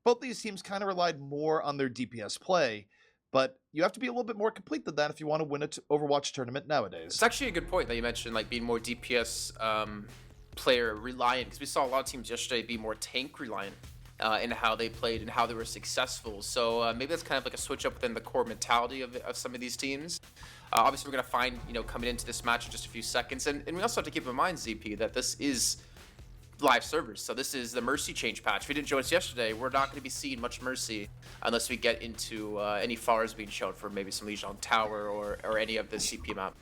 both these teams kind of relied more on their DPS play, but you have to be a little bit more complete than that if you want to win an Overwatch tournament nowadays. It's actually a good point that you mentioned, like being more DPS player reliant, because we saw a lot of teams yesterday be more tank reliant in how they played and how they were successful. So maybe that's kind of like a switch up within the core mentality of some of these teams. Obviously, we're going to find, coming into this match in just a few seconds. And we also have to keep in mind, ZP, that this is live servers. So this is the Mercy change patch. If you didn't join us yesterday, we're not going to be seeing much Mercy unless we get into any FARs being shown for maybe some Legion Tower or any of the CP map.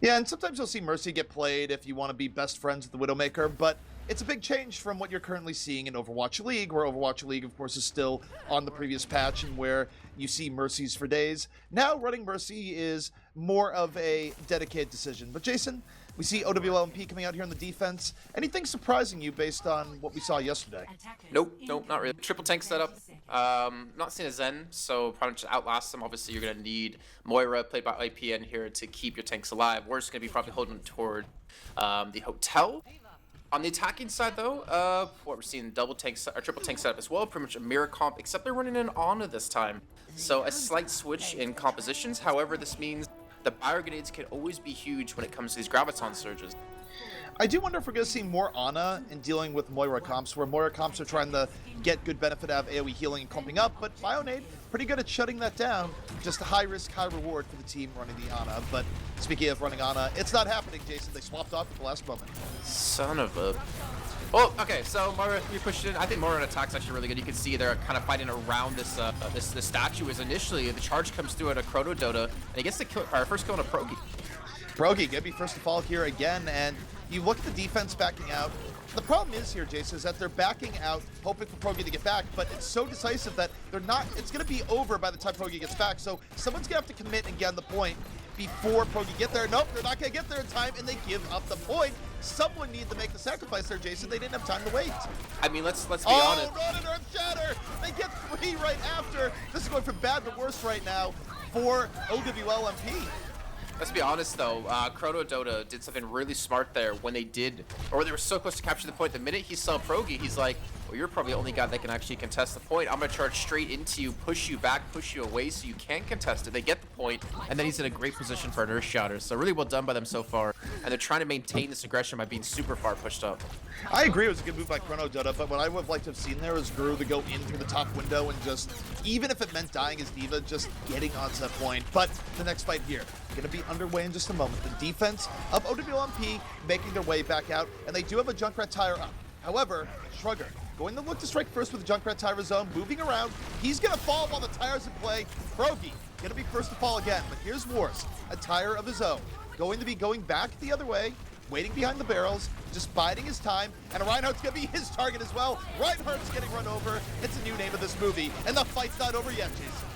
Yeah, and sometimes you'll see Mercy get played if you want to be best friends with the Widowmaker, but it's a big change from what you're currently seeing in Overwatch League, where Overwatch League, of course, is still on the previous patch and where you see Mercies for days. Now, running Mercy is more of a dedicated decision. But Jason, we see OWLMP coming out here on the defense. Anything surprising you based on what we saw yesterday? Nope, not really. Triple tank setup. Not seeing a Zen, so probably just outlast them. Obviously, you're going to need Moira, played by IPN here, to keep your tanks alive. We're just going to be probably holding toward the hotel. On the attacking side, though, what we're seeing double tank or triple tank setup as well, pretty much a mirror comp, except they're running an Ana this time. So a slight switch in compositions. However, this means the bio grenades can always be huge when it comes to these graviton surges. I do wonder if we're going to see more Ana in dealing with Moira comps, where Moira comps are trying to get good benefit out of AoE healing and clumping up, but Bionade, pretty good at shutting that down. Just a high risk, high reward for the team running the Ana. But speaking of running Ana, it's not happening, Jason. They swapped off at the last moment. Son of a... Oh, okay, so Moira, we pushed in. I think Moira attack's actually really good. You can see they're kind of fighting around this this statue. Is initially the charge comes through at a Chrono Dota, and he gets the kill, first kill on a Progi. Progi gonna be first to fall here again, and you look at the defense backing out. The problem is here, Jason, is that they're backing out, hoping for Progi to get back, but it's so decisive that they're not. It's gonna be over by the time Progi gets back. So someone's gonna have to commit and get on the point before Progi get there. Nope, they're not gonna get there in time, and they give up the point. Someone needed to make the sacrifice there, Jason. They didn't have time to wait. I mean, let's be honest. Oh, not an Earth Shatter! They get 3 right after. This is going from bad to worse right now for OWLMP. Let's be honest though, Chrono Dota did something really smart there when they did, or they were so close to capture the point. The minute he saw Progi, he's like, well, you're probably the only guy that can actually contest the point. I'm gonna charge straight into you, push you back, push you away so you can contest it. They get the point, and then he's in a great position for an Earth Shatter. So really well done by them so far. And they're trying to maintain this aggression by being super far pushed up. I agree, it was a good move by Chrono Dota, but what I would have liked to have seen there was Guru to go in through the top window and just, even if it meant dying as D.Va, just getting onto that point. But the next fight here, going to be underway in just a moment. The defense of OWLMP making their way back out, and they do have a Junkrat tire up. However, Shrugger going to look to strike first with the Junkrat tire zone, moving around. He's going to fall while the tire's in play. Progi going to be first to fall again, but here's Wars, a tire of his own, going to be going back the other way, waiting behind the barrels, just biding his time, and Reinhardt's gonna be his target as well. Reinhardt's getting run over. It's a new name of this movie, and the fight's not over yet, Jason.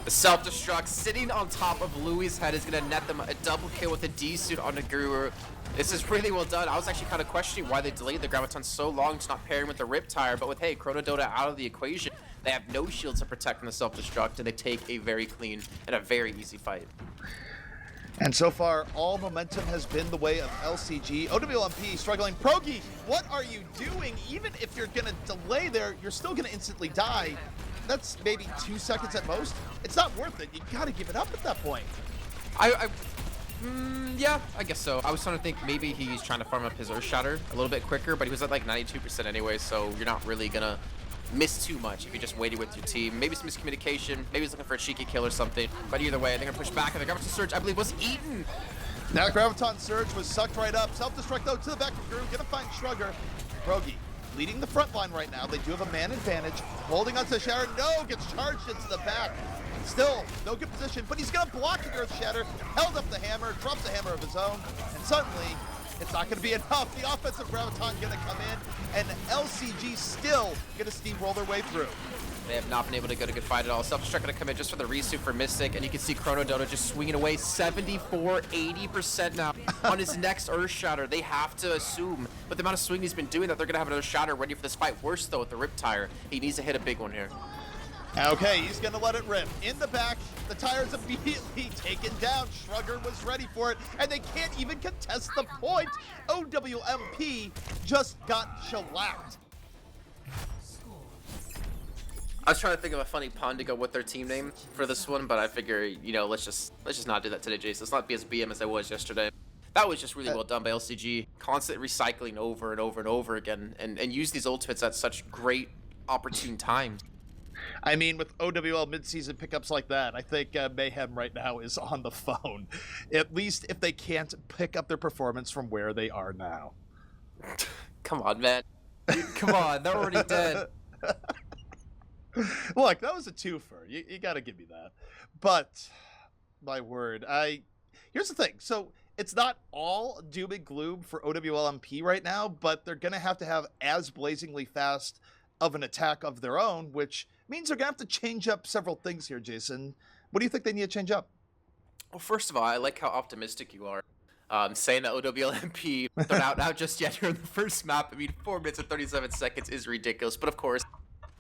The self-destruct sitting on top of Louis' head is gonna net them a double kill with a D-suit on the Guru. This is really well done. I was actually kind of questioning why they delayed the Graviton so long to not pairing with the Rip Tire, but with, hey, Chrono Dota out of the equation, they have no shields to protect from the self-destruct, and they take a very clean and a very easy fight. And so far, all momentum has been the way of LCG. OWLMP struggling. Progi, what are you doing? Even if you're going to delay there, you're still going to instantly die. That's maybe 2 seconds at most. It's not worth it. You got to give it up at that point. Yeah, I guess so. I was trying to think maybe he's trying to farm up his Earth Shatter a little bit quicker, but he was at like 92% anyway, so you're not really going to miss too much if you just waited with your team. Maybe some miscommunication, maybe he's looking for a cheeky kill or something, but either way, they're gonna push back, and the Graviton Surge, I believe, was eaten. Now Graviton Surge was sucked right up. Self-destruct though to the back of Guru, gonna find Shrugger. Progi leading the front line right now. They do have a man advantage, holding onto the Shatter. No, gets charged into the back. Still, no good position, but he's gonna block the Earth Shatter, held up the hammer, drops a hammer of his own, and suddenly, it's not going to be enough. The offensive Graviton going to come in, and LCG still going to steamroll their way through. They have not been able to get a good fight at all. Self-destruct going to come in just for the resuit for Mystic, and you can see Chrono Dota just swinging away 74, 80% now on his next Earth Shatter. They have to assume, with the amount of swing he's been doing, that they're going to have another Shatter ready for this fight. Worse, though, with the Rip Tire. He needs to hit a big one here. Okay, he's going to let it rip. In the back, the tire's immediately taken down. Shrugger was ready for it, and they can't even contest the point. OWLMP just got shellacked. I was trying to think of a funny pun to go with their team name for this one, but I figure, you know, let's just not do that today, Jason. Let's not be as BM as I was yesterday. That was just really well done by LCG. Constant recycling over and over and over again, and use these ultimates at such great, opportune times. I mean, with OWL mid-season pickups like that, I think Mayhem right now is on the phone. At least if they can't pick up their performance from where they are now. Come on, man. Come on, they're already dead. Look, that was a twofer. You got to give me that. But, my word, here's the thing. So, it's not all doom and gloom for OWLMP right now, but they're going to have as blazingly fast of an attack of their own, which means they're going to have to change up several things here, Jason. What do you think they need to change up? Well, first of all, I like how optimistic you are. Saying that OWLMP, they're not out just yet here in the first map. I mean, 4 minutes and 37 seconds is ridiculous, but of course,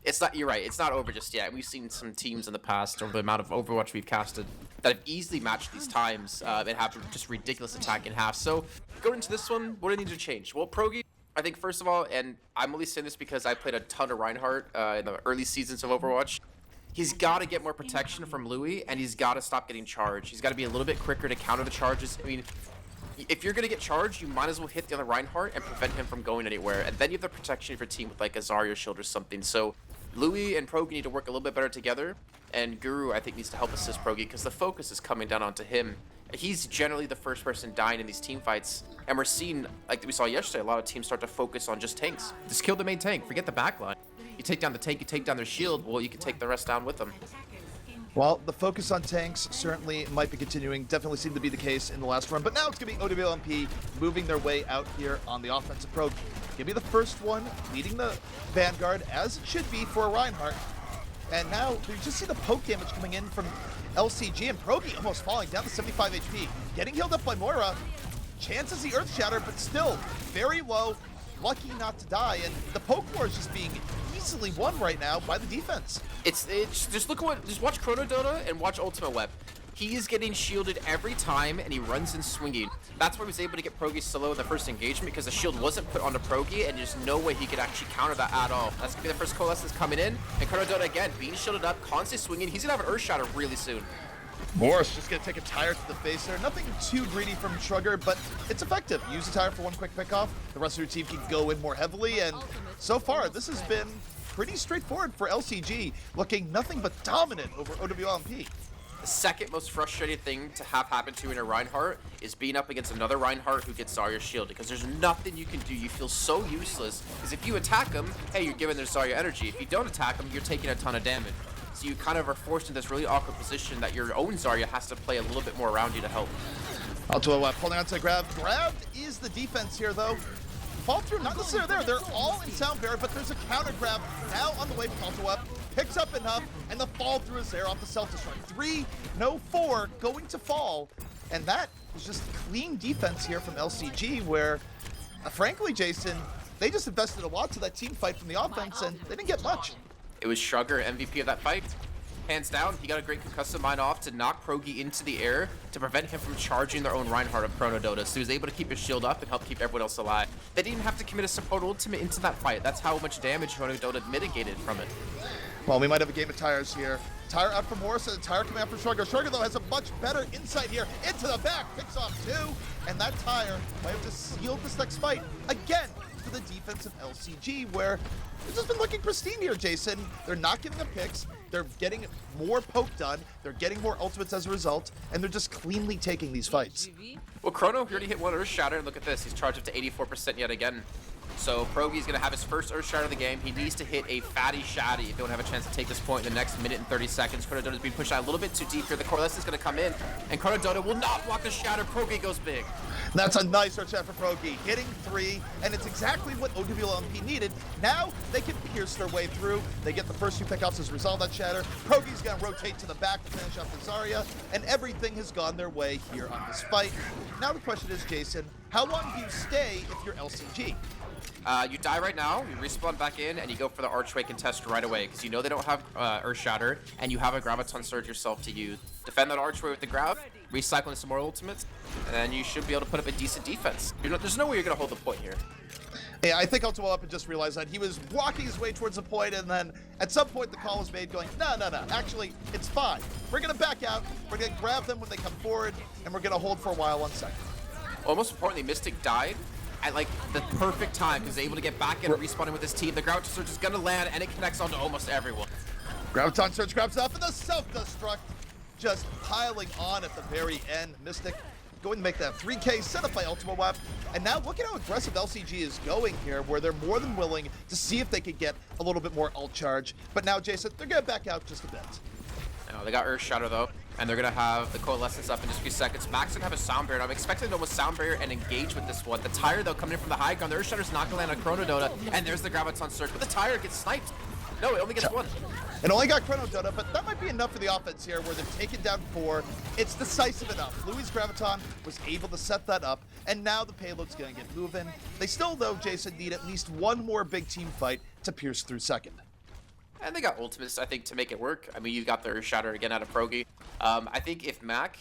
it's not. You're right. It's not over just yet. We've seen some teams in the past, over the amount of Overwatch we've casted, that have easily matched these times and have just ridiculous attack in half. So going into this one, what do they need to change? Well, Progi, I think first of all, and I'm only saying this because I played a ton of Reinhardt in the early seasons of Overwatch. He's got to get more protection from Louis, and he's got to stop getting charged. He's got to be a little bit quicker to counter the charges. I mean, if you're going to get charged, you might as well hit the other Reinhardt and prevent him from going anywhere. And then you have the protection of your team with like a Zarya shield or something. So Louis and Progi need to work a little bit better together. And Guru, I think, needs to help assist Progi because the focus is coming down onto him. He's generally the first person dying in these team fights. And we're seeing, like we saw yesterday, a lot of teams start to focus on just tanks. Just kill the main tank. Forget the backline. You take down the tank, you take down their shield, well, you can take the rest down with them. Well, the focus on tanks certainly might be continuing. Definitely seemed to be the case in the last run. But now it's going to be OWLMP moving their way out here on the offensive probe. Give me the first one, leading the Vanguard, as it should be for Reinhardt. And now we just see the poke damage coming in from LCG, and Progi almost falling down to 75 HP. Getting healed up by Moira. Chances the Earth Shatter, but still very low. Lucky not to die, and the poke war is just being easily won right now by the defense. It's just look at just watch Chrono Dota and watch Ultimate Web. He is getting shielded every time, and he runs in swinging. That's why he was able to get Progi solo in the first engagement, because the shield wasn't put onto Progi, and there's no way he could actually counter that at all. That's gonna be the first coalescence coming in, and Chrono Dota again being shielded up, constantly swinging. He's gonna have an Earth Shatter really soon. Morris just gonna take a tire to the face there. Nothing too greedy from Shrugger, but it's effective. Use the tire for one quick pick off. The rest of your team can go in more heavily, and so far this has been pretty straightforward for LCG, looking nothing but dominant over OWLMP. The second most frustrating thing to have happen to you in a Reinhardt is being up against another Reinhardt who gets Zarya shield, because there's nothing you can do. You feel so useless, because if you attack them, hey, you're giving their Zarya energy. If you don't attack them, you're taking a ton of damage. So you kind of are forced into this really awkward position that your own Zarya has to play a little bit more around you to help. Altua holding on to the grab. Grabbed is the defense here, though. Fall through, not necessarily there. They're all in sound barrier, but there's a counter grab now on the way from Altua. Picks up enough, and the fall through is there off the self-destruct. 3, no 4, going to fall. And that is just clean defense here from LCG, where, frankly, Jason, they just invested a lot to that team fight from the offense, and they didn't get much. It was Shrugger, MVP of that fight. Hands down, he got a great concussive mine off to knock Progi into the air to prevent him from charging their own Reinhardt of Chrono Dota. So he was able to keep his shield up and help keep everyone else alive. They didn't have to commit a support ultimate into that fight. That's how much damage Chrono Dota mitigated from it. Well, we might have a game of tires here. Tire out from Morris, and tire coming out from Shrugger. Shrugger, though, has a much better insight here. Into the back, picks off 2, and that tire might have just sealed this next fight. Again, for the defense of LCG, where it's just been looking pristine here, Jason. They're not giving up picks. They're getting more poke done. They're getting more ultimates as a result, and they're just cleanly taking these fights. Well, Chrono, he already hit one Earth Shatter, and look at this. He's charged up to 84% yet again. So Progi's going to have his first Earth Shatter of the game. He needs to hit a fatty shaddy if you don't have a chance to take this point in the next minute and 30 seconds. Chrono Dota is being pushed out a little bit too deep here. The Coalescence is going to come in, and Chrono Dota will not block the Shatter. Progi goes big. That's a nice Earth Shatter for Progi, hitting 3, and it's exactly what OWLMP needed. Now they can pierce their way through. They get the first 2 pickoffs as a result of that Shatter. Progi's going to rotate to the back to finish off the Zarya, and everything has gone their way here on this fight. Now the question is, Jason, how long do you stay if you're LCG? You die right now, you respawn back in, and you go for the Archway contest right away, because you know they don't have Earth Shatter, and you have a Graviton Surge yourself to use. Defend that Archway with the grab, recycling some more ultimates, and then you should be able to put up a decent defense. There's no way you're going to hold the point here. Yeah, I think OWLMP just realized that he was walking his way towards the point, and then at some point the call was made going, no, actually, it's fine. We're going to back out, we're going to grab them when they come forward, and we're going to hold for a while 1 second. Well, most importantly, Mystic died at like the perfect time because he's able to get back and respawning with his team. The Graviton Surge is going to land, and it connects onto almost everyone. Graviton Surge grabs off, and the self-destruct just piling on at the very end. Mystic going to make that 3K set up by OWLMP. And now look at how aggressive LCG is going here, where they're more than willing to see if they could get a little bit more ult charge. But now, Jason, they're going to back out just a bit. No, they got Earth Shatter though, and they're gonna have the Coalescence up in just a few seconds. Max gonna have a Sound Barrier. I'm expecting to almost Sound Barrier and engage with this one. The Tire though coming in from the high ground. The Earth Shatter's not gonna land on Chrono Dota, and there's the Graviton Surge. But the Tire gets sniped. No, it only gets one. It only got Chrono Dota, but that might be enough for the offense here, where they've taken down 4. It's decisive enough. Louis Graviton was able to set that up, and now the payload's gonna get moving. They still, though, Jason, need at least one more big team fight to pierce through second. And they got ultimates, I think, to make it work. I mean, you got the Earth Shatter again out of Progi. I think if Mac,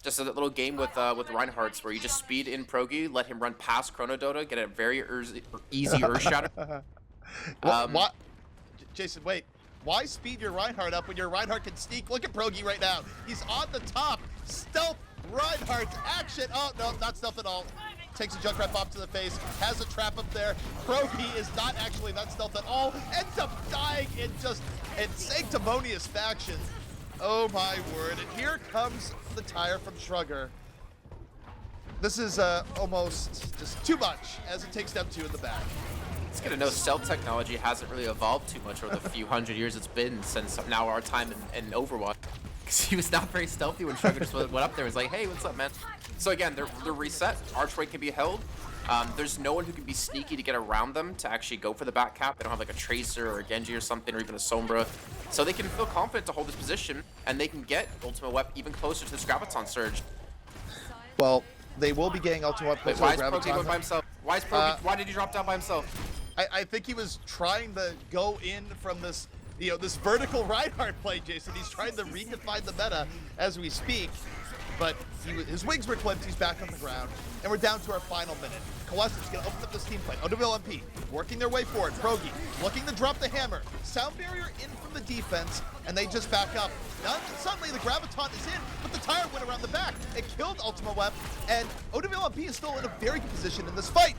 just a little game with Reinhardt's where you just speed in Progi, let him run past Chrono Dota, get a very easy Earth Shatter. What? Jason, wait. Why speed your Reinhardt up when your Reinhardt can sneak? Look at Progi right now. He's on the top. Stealth Reinhardt action. Oh, no, not stealth at all. Takes a Junkrat bomb to the face, has a trap up there. Progi is not actually that stealth at all. Ends up dying in sanctimonious fashion. Oh my word. And here comes the Tire from Shrugger. This is almost just too much as it takes step 2 in the back. It's good to know stealth technology hasn't really evolved too much over the few hundred years it's been since now our time in Overwatch. Because he was not very stealthy when Shrugger just went up there and was like, hey, what's up, man? So again, they're reset. Archway can be held. There's no one who can be sneaky to get around them to actually go for the back cap. They don't have like a Tracer or a Genji or something, or even a Sombra. So they can feel confident to hold this position, and they can get OWLMP even closer to this Graviton Surge. Well, they will be getting OWLMP. Wait, why is Progi going by himself? Why is Progi, why did he drop down by himself? I think he was trying to go in from this, this vertical Reinhardt play, Jason. He's trying to redefine the meta as we speak. But his wings were clipped, he's back on the ground, and we're down to our final minute. Coalescence gonna open up this team fight. OWLMP working their way forward. Progi looking to drop the hammer. Sound Barrier in from the defense, and they just back up. Now, suddenly the Graviton is in, but the Tire went around the back. It killed OWLMP, and OWLMP is still in a very good position in this fight.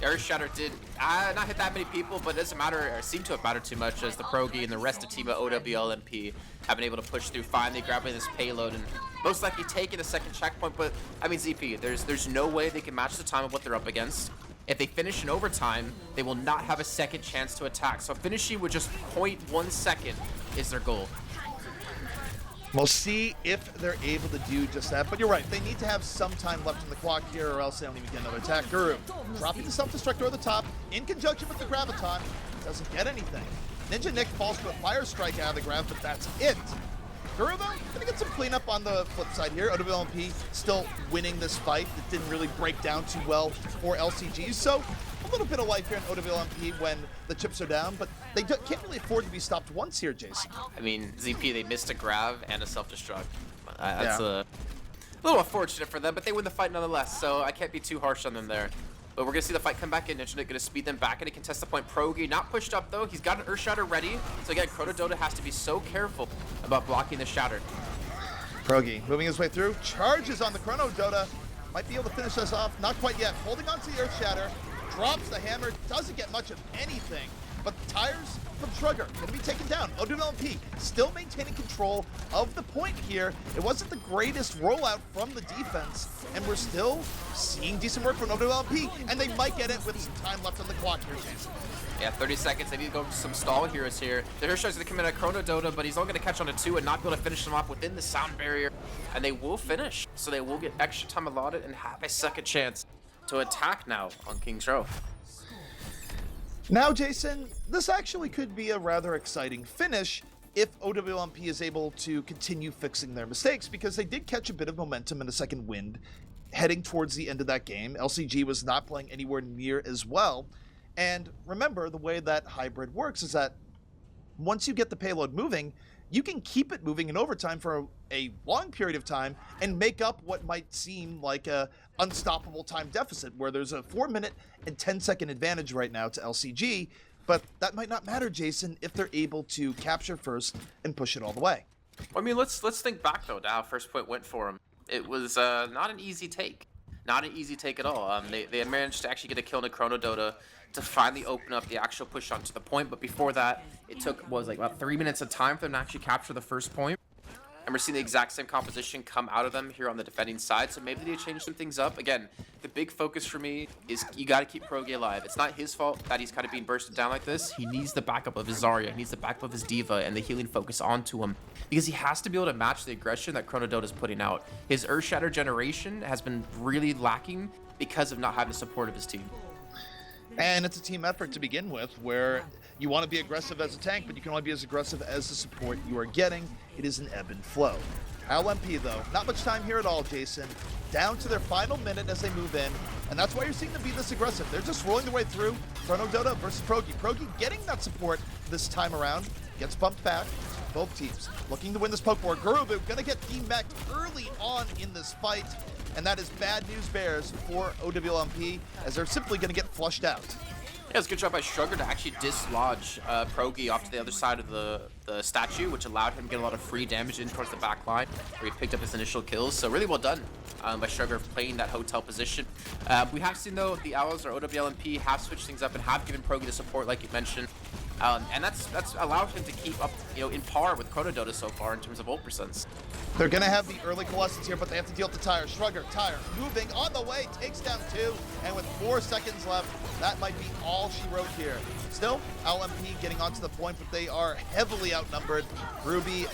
Earth Shatter did not hit that many people, but it doesn't matter, or seem to have mattered too much, as the Progi and the rest of team of OWLMP have been able to push through, finally grabbing this payload and most likely taking a second checkpoint. But I mean, ZP, there's no way they can match the time of what they're up against. If they finish in overtime, they will not have a second chance to attack. So finishing with just 0.1 second is their goal. We'll see if they're able to do just that. But you're right, they need to have some time left on the clock here, or else they don't even get another attack. Guru dropping the self-destruct over the top in conjunction with the Graviton. Doesn't get anything. Ninja Nick falls to a fire strike out of the ground, but that's it. Guru, though, gonna get some cleanup on the flip side here. OWLMP still winning this fight. It didn't really break down too well for LCG, so a little bit of life here in OWLMP when the chips are down, but they can't really afford to be stopped once here, Jason. I mean, ZP, they missed a grab and a self-destruct. That's a little unfortunate for them, but they win the fight nonetheless, so I can't be too harsh on them there. But we're going to see the fight come back in. Ninja Nick going to speed them back into contest the point. Progi not pushed up, though. He's got an Earth Shatter ready. So again, Chrono Dota has to be so careful about blocking the Shatter. Progi moving his way through. Charges on the Chrono Dota. Might be able to finish this off. Not quite yet. Holding on to the Earth Shatter. Drops the hammer. Doesn't get much of anything. But the Tires from Shrugger going to be taken down. OWLMP still maintaining control of the point here. It wasn't the greatest rollout from the defense, and we're still seeing decent work from OWLMP, and they might get it with some time left on the clock here, Jason. Yeah, 30 seconds. They need to go for some stall heroes here. The Earthshark's going to come in at Chrono Dota, but he's only going to catch on to 2 and not be able to finish them off within the Sound Barrier. And they will finish, so they will get extra time allotted and have a second chance to attack now on King's Row. Now, Jason, this actually could be a rather exciting finish if OWLMP is able to continue fixing their mistakes, because they did catch a bit of momentum in the second wind heading towards the end of that game. LCG was not playing anywhere near as well. And remember, the way that hybrid works is that once you get the payload moving, you can keep it moving in overtime for a long period of time and make up what might seem like a unstoppable time deficit, where there's a 4-minute and 10-second advantage right now to LCG, but that might not matter, Jason, if they're able to capture first and push it all the way. I mean, let's think back though. Now, first point went for him. It was not an easy take. Not an easy take at all. They managed to actually get a kill in a Chrono Dota to finally open up the actual push onto the point. But before that, it took, what was it, like about 3 minutes of time for them to actually capture the first point. And we're seeing the exact same composition come out of them here on the defending side. So maybe they change some things up. Again, the big focus for me is you got to keep Progi alive. It's not his fault that he's kind of being bursted down like this. He needs the backup of his Zarya. He needs the backup of his D.Va and the healing focus onto him, because he has to be able to match the aggression that Chrono Dota is putting out. His Earthshatter generation has been really lacking because of not having the support of his team. And it's a team effort to begin with, where you want to be aggressive as a tank, but you can only be as aggressive as the support you are getting. It is an ebb and flow. OWLMP, though, not much time here at all, Jason. Down to their final minute as they move in, and that's why you're seeing them be this aggressive. They're just rolling their way through. Chrono Dota versus Progi. Progi getting that support this time around, gets bumped back. Both teams looking to win this poke war. Gurubu gonna get demeched early on in this fight, and that is bad news bears for OWLMP, as they're simply gonna get flushed out. Yeah, it's a good job by Sugar to actually dislodge Progi off to the other side of the statue, which allowed him to get a lot of free damage in towards the back line, where he picked up his initial kills. So really well done by Sugar playing that hotel position. We have seen, though, the Owls or OWLMP have switched things up and have given Progi the support, like you mentioned. And that's allowed him to keep up, in par with Chrono Dota so far in terms of ult percents. They're gonna have the early coalescence here, but they have to deal with the Tire. Shrugger, Tire, moving on the way, takes down 2, and with 4 seconds left, that might be all she wrote here. Still, LMP getting onto the point, but they are heavily outnumbered. Ruby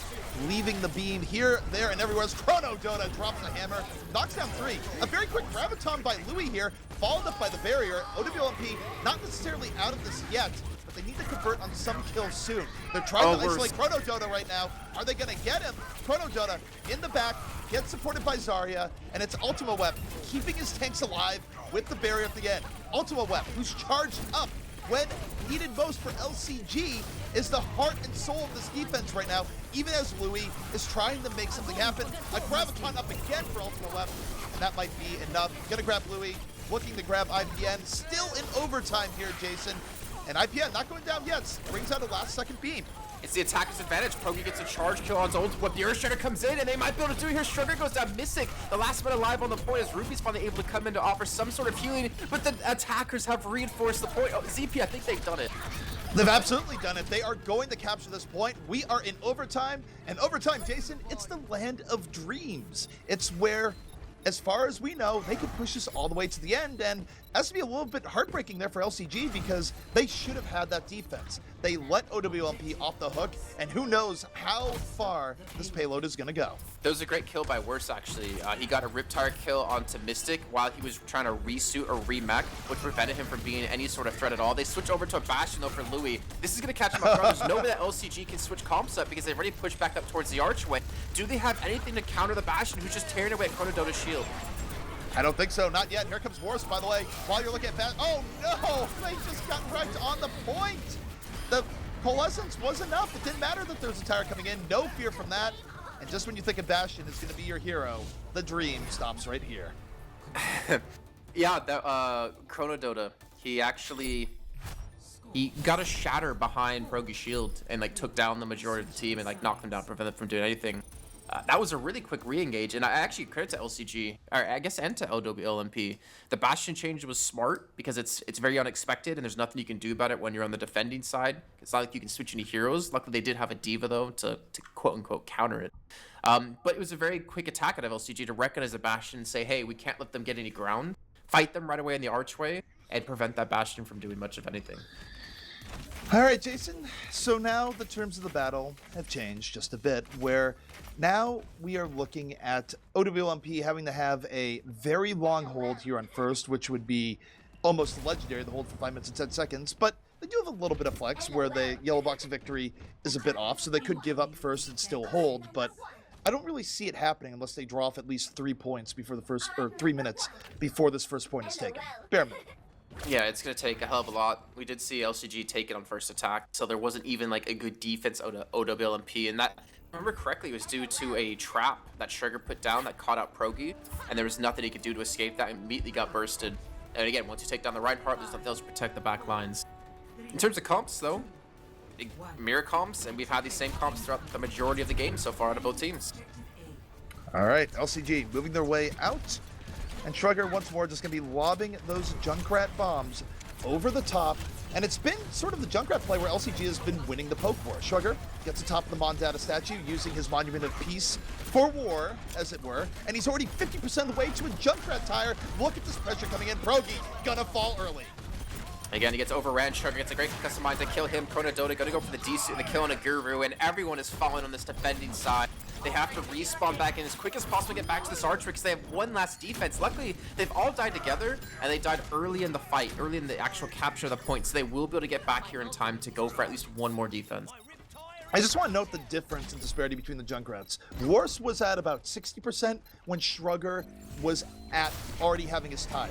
leaving the beam here, there, and everywhere. Chrono Dota drops the hammer, knocks down 3. A very quick graviton by Louis here, followed up by the barrier. OWLMP not necessarily out of this yet, but they need to convert on some kills soon. They're trying to isolate Chrono Dota right now. Are they gonna get him? Chrono Dota in the back, gets supported by Zarya, and it's Ultima Web keeping his tanks alive with the barrier at the end. Ultima Web, who's charged up when needed most for LCG, is the heart and soul of this defense right now, even as Louis is trying to make something happen. A graviton up again for Ultima Web, and that might be enough. Gonna grab Louis, looking to grab IPN, still in overtime here, Jason. And IPN not going down yet, brings out a last-second beam. It's the attacker's advantage. Progi gets a charge kill on his ult. What the Earthshatter comes in, and they might be able to do here. Sugar goes down missing. The last man alive on the point as Ruby's finally able to come in to offer some sort of healing, but the attackers have reinforced the point. Oh, ZP, I think they've done it. They've absolutely done it. They are going to capture this point. We are in overtime, and overtime, Jason, it's the land of dreams. It's where, as far as we know, they could push us all the way to the end, and has to be a little bit heartbreaking there for LCG, because they should have had that defense. They let OWLMP off the hook, and who knows how far this payload is going to go. There was a great kill by Worse, actually. He got a Riptire kill onto Mystic while he was trying to resuit or remech, which prevented him from being any sort of threat at all. They switch over to a Bastion, though, for Louis. This is going to catch him off guard. There's no way that LCG can switch comps up because they've already pushed back up towards the archway. Do they have anything to counter the Bastion, who's just tearing away at Chrono Dota's shield? I don't think so, not yet. Here comes Worse, by the way. While you're looking at that, oh no, they just got wrecked on the point. The coalescence was enough. It didn't matter that there's a tire coming in. No fear from that. And just when you think of Bastion is going to be your hero, the dream stops right here. Yeah, that Chrono Dota, he got a shatter behind Progi's shield and like took down the majority of the team and like knocked them down, prevented them from doing anything. That was a really quick re-engage, and I actually credit to LCG, or I guess and to OWLMP. The Bastion change was smart because it's very unexpected, and there's nothing you can do about it when you're on the defending side. It's not like you can switch any heroes. Luckily, they did have a D.Va, though, to quote-unquote counter it. But it was a very quick attack out of LCG to recognize the Bastion and say, hey, we can't let them get any ground. Fight them right away in the archway and prevent that Bastion from doing much of anything. All right, Jason. So now the terms of the battle have changed just a bit, where now we are looking at OWLMP having to have a very long hold here on first, which would be almost legendary, the hold for 5 minutes and 10 seconds. But they do have a little bit of flex where the yellow box of victory is a bit off, so they could give up first and still hold. But I don't really see it happening unless they draw off at least 3 points before the first, or 3 minutes before this first point is taken. Bare minimum. Yeah, it's going to take a hell of a lot. We did see LCG take it on first attack, so there wasn't even like a good defense out of OWLMP, and that, if I remember correctly, was due to a trap that Sugar put down that caught out Progi, and there was nothing he could do to escape that, and immediately got bursted. And again, once you take down the Reinhardt, there's nothing else to protect the back lines. In terms of comps, though, big mirror comps, and we've had these same comps throughout the majority of the game so far out of both teams. All right, LCG moving their way out. And Shrugger once more just going to be lobbing those Junkrat bombs over the top. And it's been sort of the Junkrat play where LCG has been winning the poke war. Shrugger gets atop the Mondata statue using his Monument of Peace for war, as it were. And he's already 50% of the way to a Junkrat tire. Look at this pressure coming in. Progi gonna fall early. Again, he gets overran. Sugar gets a great customize to kill him. Chrono Dota gonna go for the DC, the kill on a Guru, and everyone is falling on this defending side. They have to respawn back in as quick as possible, get back to this archer because they have one last defense. Luckily, they've all died together, and they died early in the fight, early in the actual capture of the point, so they will be able to get back here in time to go for at least one more defense. I just want to note the difference in disparity between the Junkrats. Wars was at about 60% when Shrugger was at already having his tire.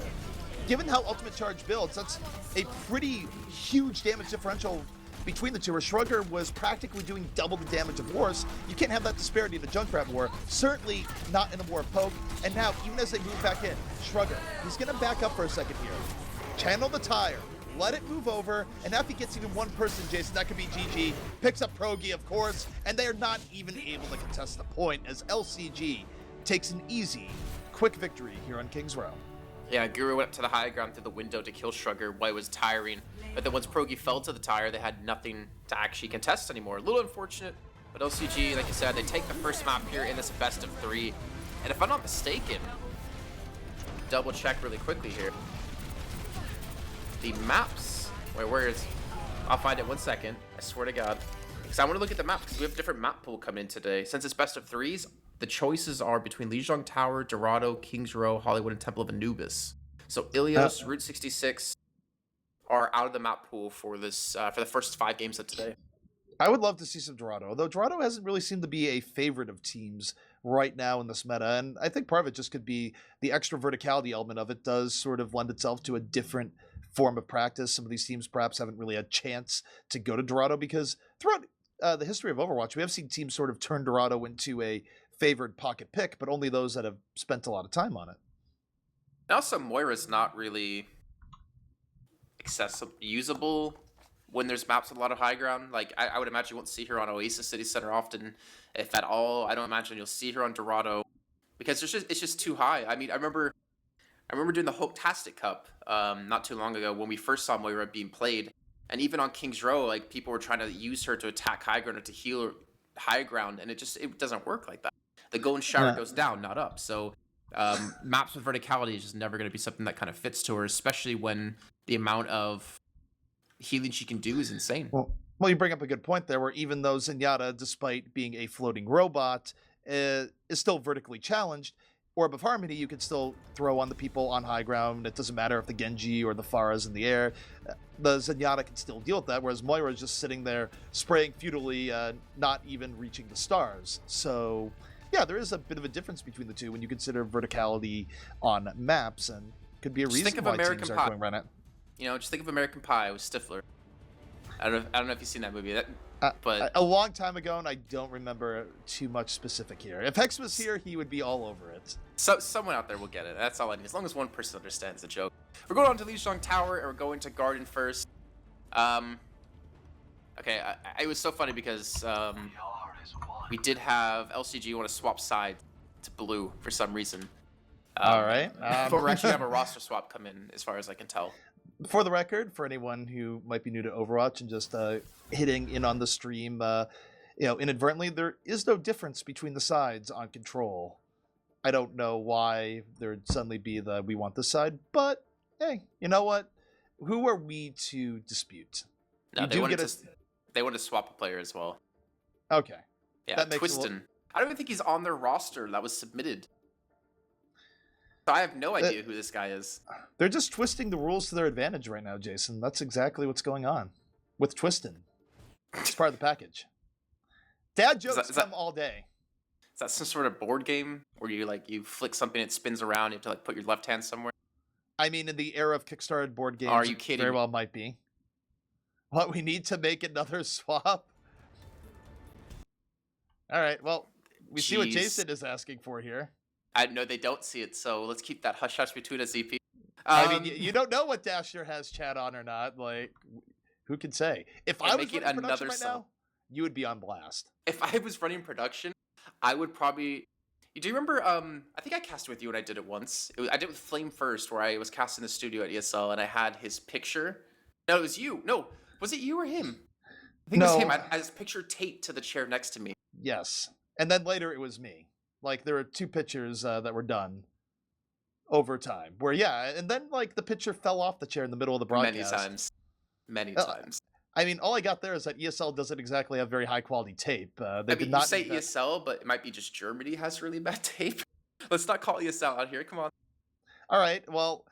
Given how Ultimate Charge builds, that's a pretty huge damage differential between the two, where Shrugger was practically doing double the damage of Wars. You can't have that disparity in a Junkrat war, certainly not in a war of Poke. And now, even as they move back in, Shrugger, he's going to back up for a second here. Channel the tire, let it move over, and now if he gets even one person, Jason, that could be GG. Picks up Progi, of course, and they are not even able to contest the point as LCG takes an easy, quick victory here on King's Row. Yeah, Guru went up to the high ground through the window to kill Shrugger while he was tiring. But then once Progi fell to the tire, they had nothing to actually contest anymore. A little unfortunate, but LCG, like I said, they take the first map here in this best of 3. And if I'm not mistaken, double check really quickly here. The maps, wait, where is, I'll find it 1 second, I swear to God. Because I want to look at the map, because we have a different map pool coming in today. Since it's best of 3s, the choices are between Lijiang Tower, Dorado, Kings Row, Hollywood, and Temple of Anubis. So Ilios, Route 66 are out of the map pool for this for the first 5 games of today. I would love to see some Dorado, although Dorado hasn't really seemed to be a favorite of teams right now in this meta, and I think part of it just could be the extra verticality element of it does sort of lend itself to a different form of practice. Some of these teams perhaps haven't really had a chance to go to Dorado because throughout the history of Overwatch, we have seen teams sort of turn Dorado into a favored pocket pick, but only those that have spent a lot of time on it. Also, Moira's not really accessible, usable when there's maps with a lot of high ground. Like, I would imagine you won't see her on Oasis City Center often, if at all. I don't imagine you'll see her on Dorado because it's just too high. I mean, I remember doing the Hope-tastic Cup not too long ago when we first saw Moira being played, and even on King's Row, like, people were trying to use her to attack high ground or to heal high ground, and it doesn't work like that. The golden shower goes down, not up. So maps with verticality is just never going to be something that kind of fits to her, especially when the amount of healing she can do is insane. Well, you bring up a good point there, where even though Zenyatta, despite being a floating robot, is still vertically challenged, Orb of Harmony you could still throw on the people on high ground. It doesn't matter if the Genji or the Pharah's in the air. The Zenyatta can still deal with that, whereas Moira is just sitting there spraying futilely, not even reaching the stars. So yeah, there is a bit of a difference between the two when you consider verticality on maps, and could be a reason why teams aren't going around it. You know, just think of American Pie with Stifler. I don't know if you've seen that movie. But a long time ago, and I don't remember too much specific here. If Hex was here, he would be all over it. So someone out there will get it. That's all I need. As long as one person understands the joke. We're going on to Lijiang Tower, and we're going to Garden first. Okay, it was so funny because we did have LCG want to swap sides to blue for some reason. All right. But we're actually have a roster swap come in, as far as I can tell. For the record, for anyone who might be new to Overwatch and just hitting in on the stream, inadvertently, there is no difference between the sides on control. I don't know why there'd suddenly be the we want this side, but hey, you know what? Who are we to dispute? No, they wanted to swap a player as well. Okay. Yeah, that makes Twiston. I don't even think he's on their roster that was submitted. So I have no idea who this guy is. They're just twisting the rules to their advantage right now, Jason. That's exactly what's going on with Twiston. It's part of the package. Dad jokes come all day. Is that some sort of board game where you flick something, it spins around, you have to put your left hand somewhere? I mean, in the era of Kickstarted board games, Are you it kidding very me? well might be. What, we need to make another swap? All right, well, we see what Jeez. Jason is asking for here. I know they don't see it, so let's keep that hush-hush between us, ZP. I mean, you don't know what Dasher has chat on or not. Like, who can say? If Yeah, I was make it running production another right song. now, you would be on blast. If I was running production, I would probably. Do you remember? I think I cast with you when I did it once. I did it with Flame first, where I was cast in the studio at ESL, and I had his picture. No, it was you. No, was it you or him? I think it was No. him. I had his picture taped to the chair next to me. Yes. And then later it was me. Like, there were 2 pictures that were done over time. Where, yeah, and then, like, the picture fell off the chair in the middle of the broadcast. Many times. I mean, all I got there is that ESL doesn't exactly have very high-quality tape. They I did mean, not you say invest- ESL, but it might be just Germany has really bad tape. Let's not call ESL out here. Come on. All right, well,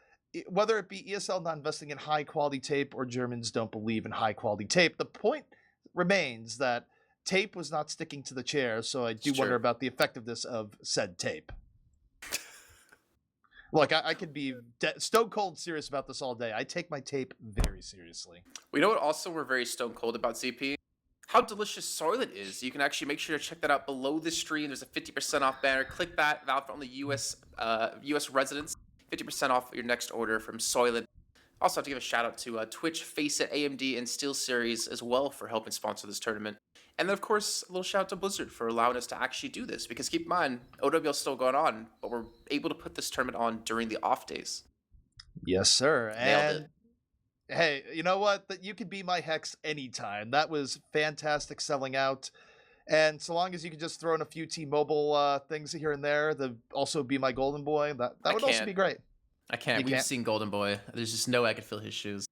whether it be ESL not investing in high-quality tape or Germans don't believe in high-quality tape, the point remains that tape was not sticking to the chair, so I do It's wonder true. about the effectiveness of said tape. Look, I could be stone cold serious about this all day. I take my tape very seriously. We know what also we're very stone cold about, ZP? How delicious Soylent is. You can actually make sure to check that out below the stream. There's a 50% off banner. Click that. Valve for only US residents. 50% off your next order from Soylent. Also have to give a shout out to Twitch, Faceit, AMD, and SteelSeries as well for helping sponsor this tournament. And then, of course, a little shout out to Blizzard for allowing us to actually do this. Because keep in mind, OWL is still going on, but we're able to put this tournament on during the off days. Yes, sir. Nailed And hey, you know what? That you could be my Hex anytime. That was fantastic selling out. And so long as you can just throw in a few T-Mobile things here and there, the also be my golden boy, that I would also can't. be great. I can't. You We've can't? seen Golden Boy. There's just no way I could fill his shoes.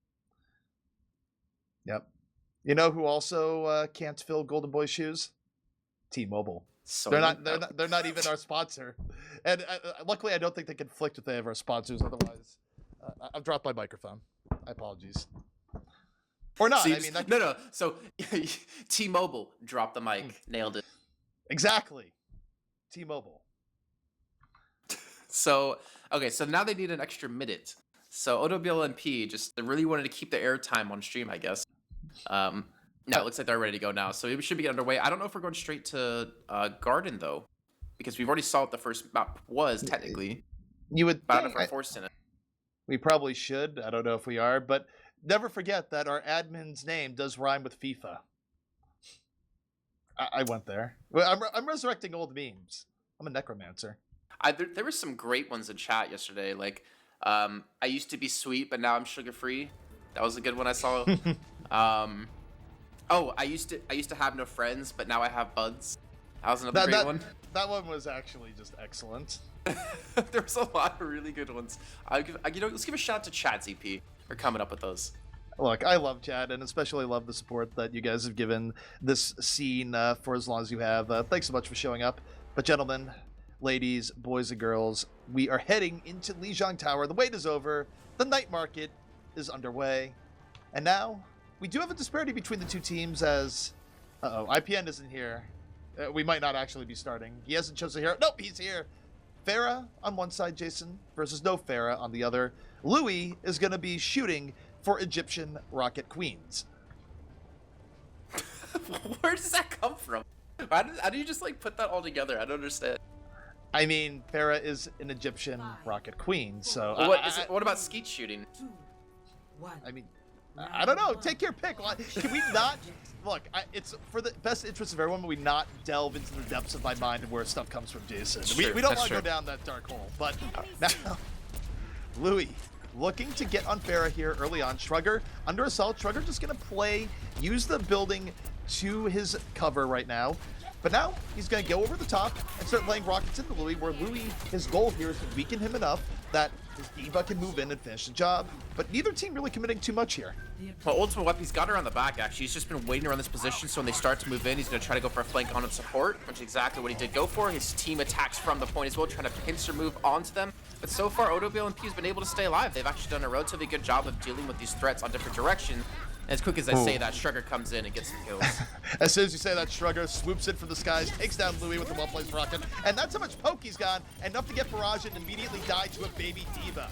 Yep. You know who also can't fill Golden Boy shoes? T-Mobile. So They're not even our sponsor. And luckily, I don't think they conflict with any of our sponsors. Otherwise, I've dropped my microphone. I apologize. Or not. I mean, that no. So T-Mobile dropped the mic, nailed it. exactly. T-Mobile. So okay, so now they need an extra minute. So OWLMP just they really wanted to keep the airtime on stream, I guess. No, it looks like they're ready to go now. So we should be underway. I don't know if we're going straight to Garden though, because we've already saw what the first map was technically. You would But I don't know think, if we're forced in it. we probably should. I don't know if we are, but never forget that our admin's name does rhyme with FIFA. I went there. Well, I'm resurrecting old memes. I'm a necromancer. There were some great ones in chat yesterday. Like, I used to be sweet, but now I'm sugar free. That was a good one I saw. Oh, I used to have no friends, but now I have buds. That was another great one. That one was actually just excellent. There was a lot of really good ones. Let's give a shout out to Chat ZP for coming up with those. Look, I love Chad, and especially love the support that you guys have given this scene for as long as you have. Thanks so much for showing up. But gentlemen, ladies, boys and girls, we are heading into Lijiang Tower. The wait is over. The night market is underway. And now, we do have a disparity between the two teams as... Uh-oh, IPN isn't here. We might not actually be starting. He hasn't chosen here. Nope, he's here. Farah on one side, Jason, versus no Farah on the other. Louis is going to be shooting for Egyptian Rocket Queens. Where does that come from? How do you just like put that all together? I don't understand. I mean, Farah is an Egyptian Rocket Queen, so... What about skeet shooting? I mean, I don't know. Take your pick. Can we not... Look, it's for the best interest of everyone, we not delve into the depths of my mind and where stuff comes from, Jason. We don't That's want to go true. down that dark hole, but now... Louis, looking to get on Farah here early on. Shrugger under assault. Shrugger just going to use the building to his cover right now. But now he's going to go over the top and start laying rockets into Louis, where Louis, his goal here is to weaken him enough that his diva can move in and finish the job. But neither team really committing too much here. Well, Ultimate Weapon, he's got her on the back, actually. He's just been waiting around this position, so when they start to move in, he's going to try to go for a flank on support, which is exactly what he did go for. His team attacks from the point as well, trying to pincer move onto them. But so far, OWLMP has been able to stay alive. They've actually done a relatively good job of dealing with these threats on different directions. And as quick as I say that, Shrugger comes in and gets some kills. As soon as you say that, Shrugger swoops in from the skies, takes down Louis with the well-placed rocket, and that's how much poke he's got, enough to get barrage and immediately die to a baby diva.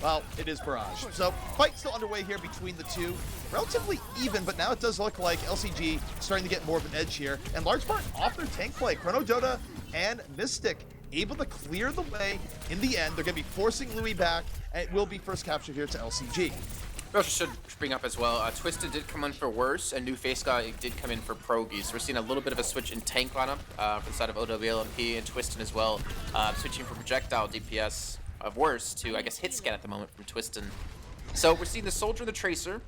Well, it is Barrage. So, fight still underway here between the two. Relatively even, but now it does look like LCG starting to get more of an edge here. And large part off their tank play. Chrono Dota and Mystic able to clear the way in the end. They're going to be forcing Louis back, and it will be first capture here to LCG. We also should bring up as well, Twisted did come in for Worse, and New Face Guy did come in for Progi. So we're seeing a little bit of a switch in tank lineup for the side of OWLMP, and Twisted as well, switching from projectile DPS of Worse to, I guess, hit scan at the moment from Twisted. So we're seeing the Soldier and the Tracer.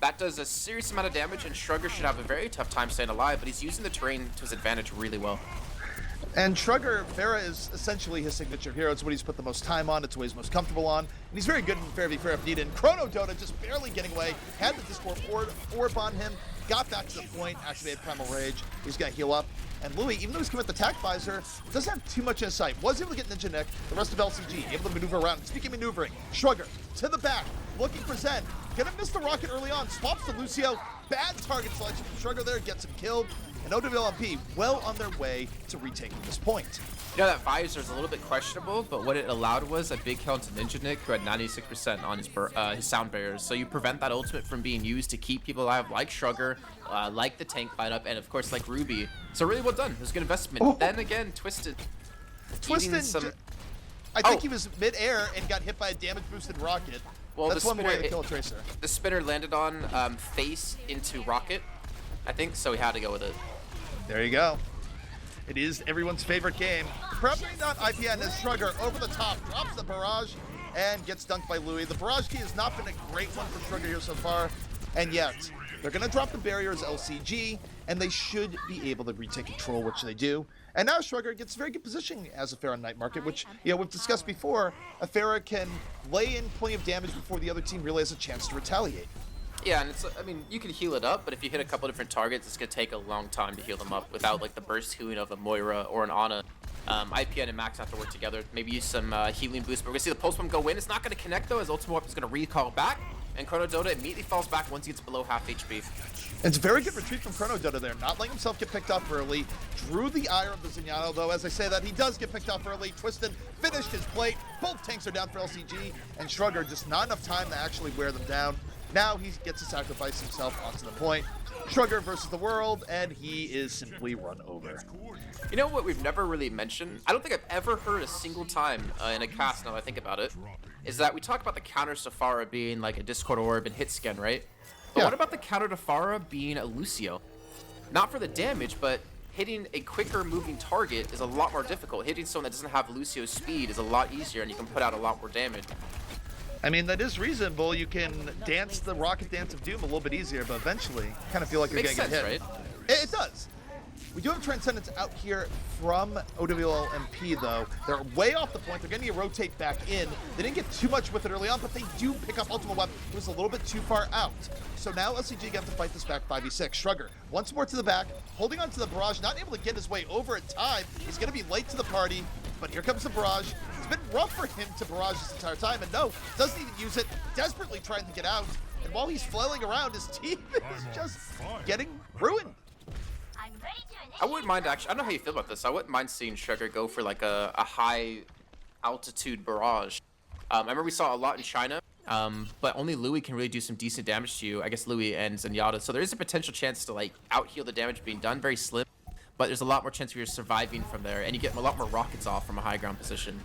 That does a serious amount of damage, and Shrugger should have a very tough time staying alive, but he's using the terrain to his advantage really well. And Shrugger, Pharah is essentially his signature hero. It's what he's put the most time on. It's what he's most comfortable on. And he's very good in Fair v Fair if needed. And Chrono Dota just barely getting away. Had the Discord orb on him. Got back to the point. Activated Primal Rage. He's going to heal up. And Louis, even though he's coming with the attack visor, doesn't have too much in his sight. Was able to get Ninja Nick. The rest of LCG able to maneuver around. Speaking of maneuvering, Shrugger to the back. Looking for Zen. Gonna miss the rocket early on. Swaps to Lucio. Bad target selection from Shrugger there. Gets him killed. And OWLMP well on their way to retaking this point. You know, that visor is a little bit questionable, but what it allowed was a big kill to Ninja Nick, who had 96% on his sound barriers. So you prevent that ultimate from being used to keep people alive, like Shrugger, like the tank lineup, and of course like Ruby. So really well done. It was a good investment. Oh. Then again, Twisted. I think he was mid-air and got hit by a damage-boosted rocket. Well, that's one way to kill a Tracer. The spinner landed on face into rocket, I think, so he had to go with it. There you go. It is everyone's favorite game. Probably not IPN as Shrugger over the top, drops the barrage, and gets dunked by Louis. The barrage key has not been a great one for Shrugger here so far, and yet they're going to drop the barriers LCG, and they should be able to retake control, which they do. And now Shrugger gets very good positioning as a Pharah Night Market, which, you know, we've discussed before. A Pharah can lay in plenty of damage before the other team really has a chance to retaliate. Yeah, and it's, I mean, you can heal it up, but if you hit a couple different targets, it's going to take a long time to heal them up without, like, the burst healing of a Moira or an Ana. IPN and Max have to work together, maybe use some healing boost, but we're going to see the Pulse Bomb go in. It's not going to connect, though, as Ultimate Warp is going to recall back, and Chrono Dota immediately falls back once he gets below half HP. It's a very good retreat from Chrono Dota there, not letting himself get picked off early. Drew the ire of the Zenyatta, though as I say that, he does get picked off early. Twisted finished his plate. Both tanks are down for LCG, and Shrugger just not enough time to actually wear them down. Now he gets to sacrifice himself onto the point. Shrugger versus the world, and he is simply run over. You know what we've never really mentioned? I don't think I've ever heard a single time in a cast, now that I think about it, is that we talk about the counter to Pharah being like a Discord orb and hit scan, right? But what about the counter to Pharah being a Lucio? Not for the damage, but hitting a quicker moving target is a lot more difficult. Hitting someone that doesn't have Lucio's speed is a lot easier, and you can put out a lot more damage. I mean, that is reasonable. You can dance the rocket dance of doom a little bit easier, but eventually kind of feel like you're Makes getting sense, a hit. right? It does. We do have Transcendence out here from OWLMP, though. They're way off the point. They're going to rotate back in. They didn't get too much with it early on, but they do pick up Ultimate Weapon. It was a little bit too far out. So now LCG got to fight this back 5v6. Shrugger, once more to the back, holding on to the barrage, not able to get his way over in time. He's going to be late to the party, but here comes the barrage. It's been rough for him to barrage this entire time, and no, doesn't even use it, desperately trying to get out. And while he's flailing around, his team is just getting ruined. I wouldn't mind actually. I don't know how you feel about this. I wouldn't mind seeing Shrugger go for like a high altitude barrage. I remember we saw a lot in China, but only Louis can really do some decent damage to you. I guess Louis and Zenyatta. So there is a potential chance to like out heal the damage being done. Very slim, but there's a lot more chance of you surviving from there, and you get a lot more rockets off from a high ground position.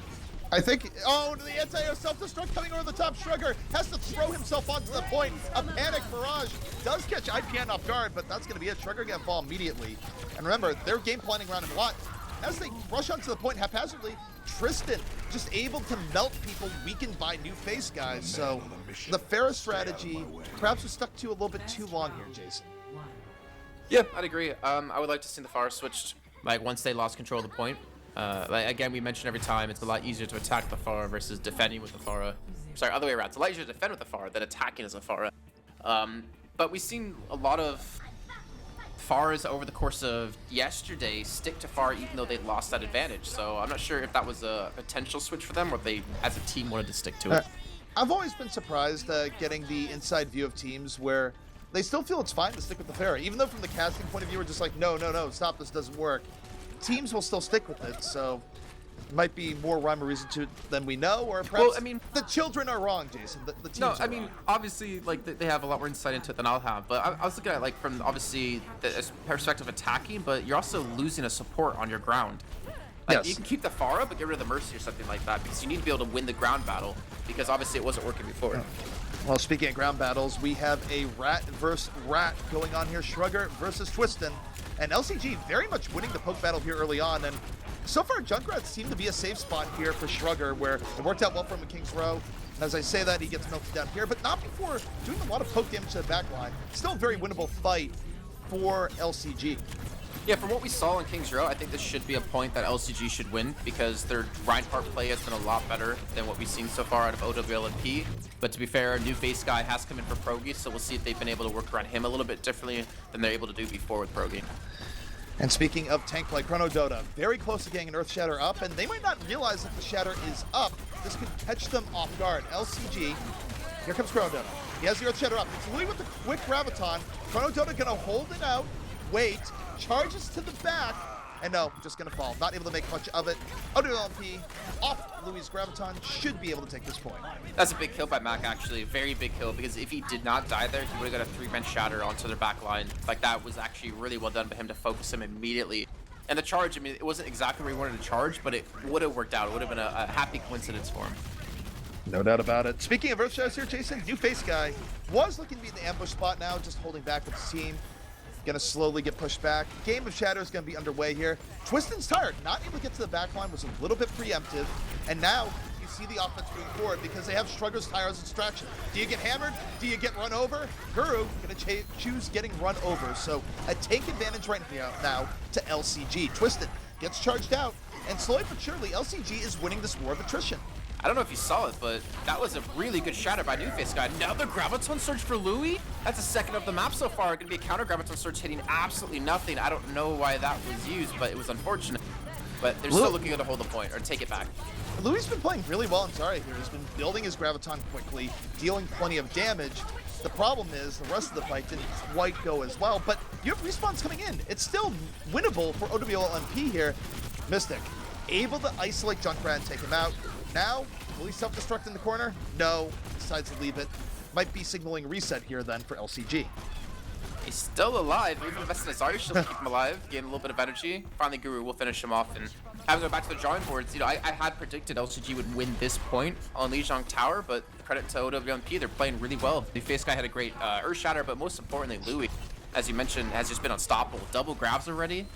I think, oh, the anti-air self-destruct coming over the top. Shrugger has to throw himself onto the point. A panic barrage does catch IPN off guard, but that's going to be it. Shrugger going to fall immediately. And remember, they're game planning around him a lot. As they rush onto the point haphazardly, Tristan just able to melt people weakened by new face guys. So the Pharah strategy perhaps was stuck to a little bit too long here, Jason. Yeah, I'd agree. I would like to see the Pharah switched. Like once they lost control of the point. Like again, we mention every time, it's a lot easier to attack the Pharah versus defending with the Pharah. Sorry, other way around. It's a lot easier to defend with the Pharah than attacking as a Pharah. But we've seen a lot of Pharahs over the course of yesterday stick to Pharah even though they lost that advantage. So I'm not sure if that was a potential switch for them or if they, as a team, wanted to stick to it. I've always been surprised getting the inside view of teams where they still feel it's fine to stick with the Pharah, even though from the casting point of view, we're just like, no, stop, this doesn't work. Teams will still stick with it, so Might be more rhyme or reason to it than we know, or perhaps Well, I mean, the children are wrong, Jason. The teams no, are I mean, wrong. obviously, like they have a lot more insight into it than I'll have. But I was looking at like from obviously the perspective of attacking, but you're also losing a support on your ground. Like Yes. you can keep the Pharah, but get rid of the Mercy or something like that because you need to be able to win the ground battle because obviously it wasn't working before. Well, speaking of ground battles, we have a rat versus rat going on here. Shrugger versus Twistin. And LCG very much winning the poke battle here early on. And so far, Junkrats seem to be a safe spot here for Shrugger, where it worked out well for him in King's Row. And as I say that, he gets melted down here, but not before doing a lot of poke damage to the back line. Still a very winnable fight for LCG. Yeah, from what we saw in King's Row, I think this should be a point that LCG should win because their Reinhardt play has been a lot better than what we've seen so far out of OWLMP. But to be fair, a new face guy has come in for Progi, so we'll see if they've been able to work around him a little bit differently than they're able to do before with Progi. And speaking of tank play, Chrono Dota, very close to getting an Earth Shatter up, and they might not realize that the Shatter is up. This could catch them off guard. LCG, here comes Chrono Dota. He has the Earth Shatter up. It's Louis with the quick Graviton. Chrono Dota gonna hold it out, wait, charges to the back, and no, just gonna fall. Not able to make much of it. OWLMP off Louis' Graviton should be able to take this point. That's a big kill by Mac, actually. A very big kill, because if he did not die there, he would have got a 3-man shatter onto their back line. Like, that was actually really well done by him to focus him immediately. And the charge, I mean, it wasn't exactly where he wanted to charge, but it would have worked out. It would have been a happy coincidence for him. No doubt about it. Speaking of Earth Shatters here, Jason, new face guy was looking to be in the ambush spot now, just holding back with his team. Gonna slowly get pushed back. Game of Shatter is gonna be underway here. Twistin's tired, not able to get to the back line, was a little bit preemptive. And now you see the offense moving forward because they have Shrugger's Tire as a distraction. Do you get hammered? Do you get run over? Guru gonna choose getting run over. So a tank advantage right now to LCG. Twistin gets charged out, and slowly but surely, LCG is winning this war of attrition. I don't know if you saw it, but that was a really good shatter by Newface guy. Now the Graviton Surge for Louis? That's a second of the map so far. Gonna be a counter Graviton Surge hitting absolutely nothing. I don't know why that was used, but it was unfortunate. But they're still looking to hold the point, or take it back. Louis has been playing really well in Zarya here. He's been building his Graviton quickly, dealing plenty of damage. The problem is the rest of the fight didn't quite go as well, but you have respawns coming in. It's still winnable for OWLMP here. Mystic, able to isolate Junkrat and take him out. Now, will he self-destruct in the corner? No, decides to leave it. Might be signaling reset here then for LCG. He's still alive. We've invested in Zarya shield to keep him alive, gain a little bit of energy. Finally, Guru will finish him off and have him go back to the drawing boards. You know, I had predicted LCG would win this point on Lijiang Tower, but credit to OWMP, they're playing really well. The face guy had a great Earth Shatter, but most importantly, Louis, as you mentioned, has just been unstoppable. Double grabs already.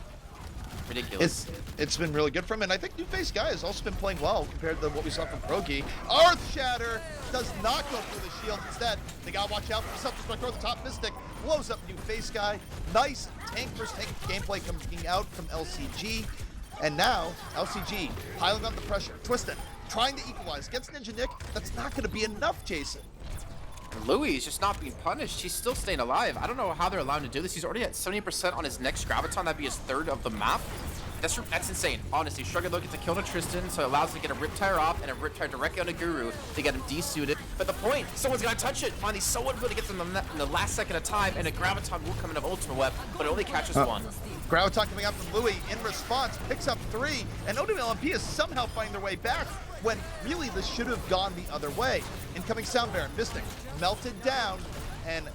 Ridiculous. It's been really good for him, and I think New Face Guy has also been playing well compared to what we saw from Progi. Earth Shatter does not go through the shield. Instead, they gotta watch out for self-destruct over the top. Mystic blows up New Face Guy. Nice tank versus tank gameplay coming out from LCG. And now, LCG piling on the pressure. Twistin trying to equalize. Gets Ninja Nick. That's not gonna be enough, Jason. Louis is just not being punished. He's still staying alive. I don't know how they're allowed to do this. He's already at 70% on his next Graviton. That'd be his third of the map. That's insane. Honestly, Shrugger though gets a kill to Tristan, so it allows him to get a Riptire off and a Riptire directly on a Guru to get him desuited. But the point, someone's gonna touch it. Finally, someone really gets him in the last second of time, and a Graviton will come in of Ultimate Web, but it only catches one. Graviton coming out from Louis in response, picks up 3, and OWLMP is somehow finding their way back when really this should have gone the other way. Incoming Sound Baron, Mystic melted down, and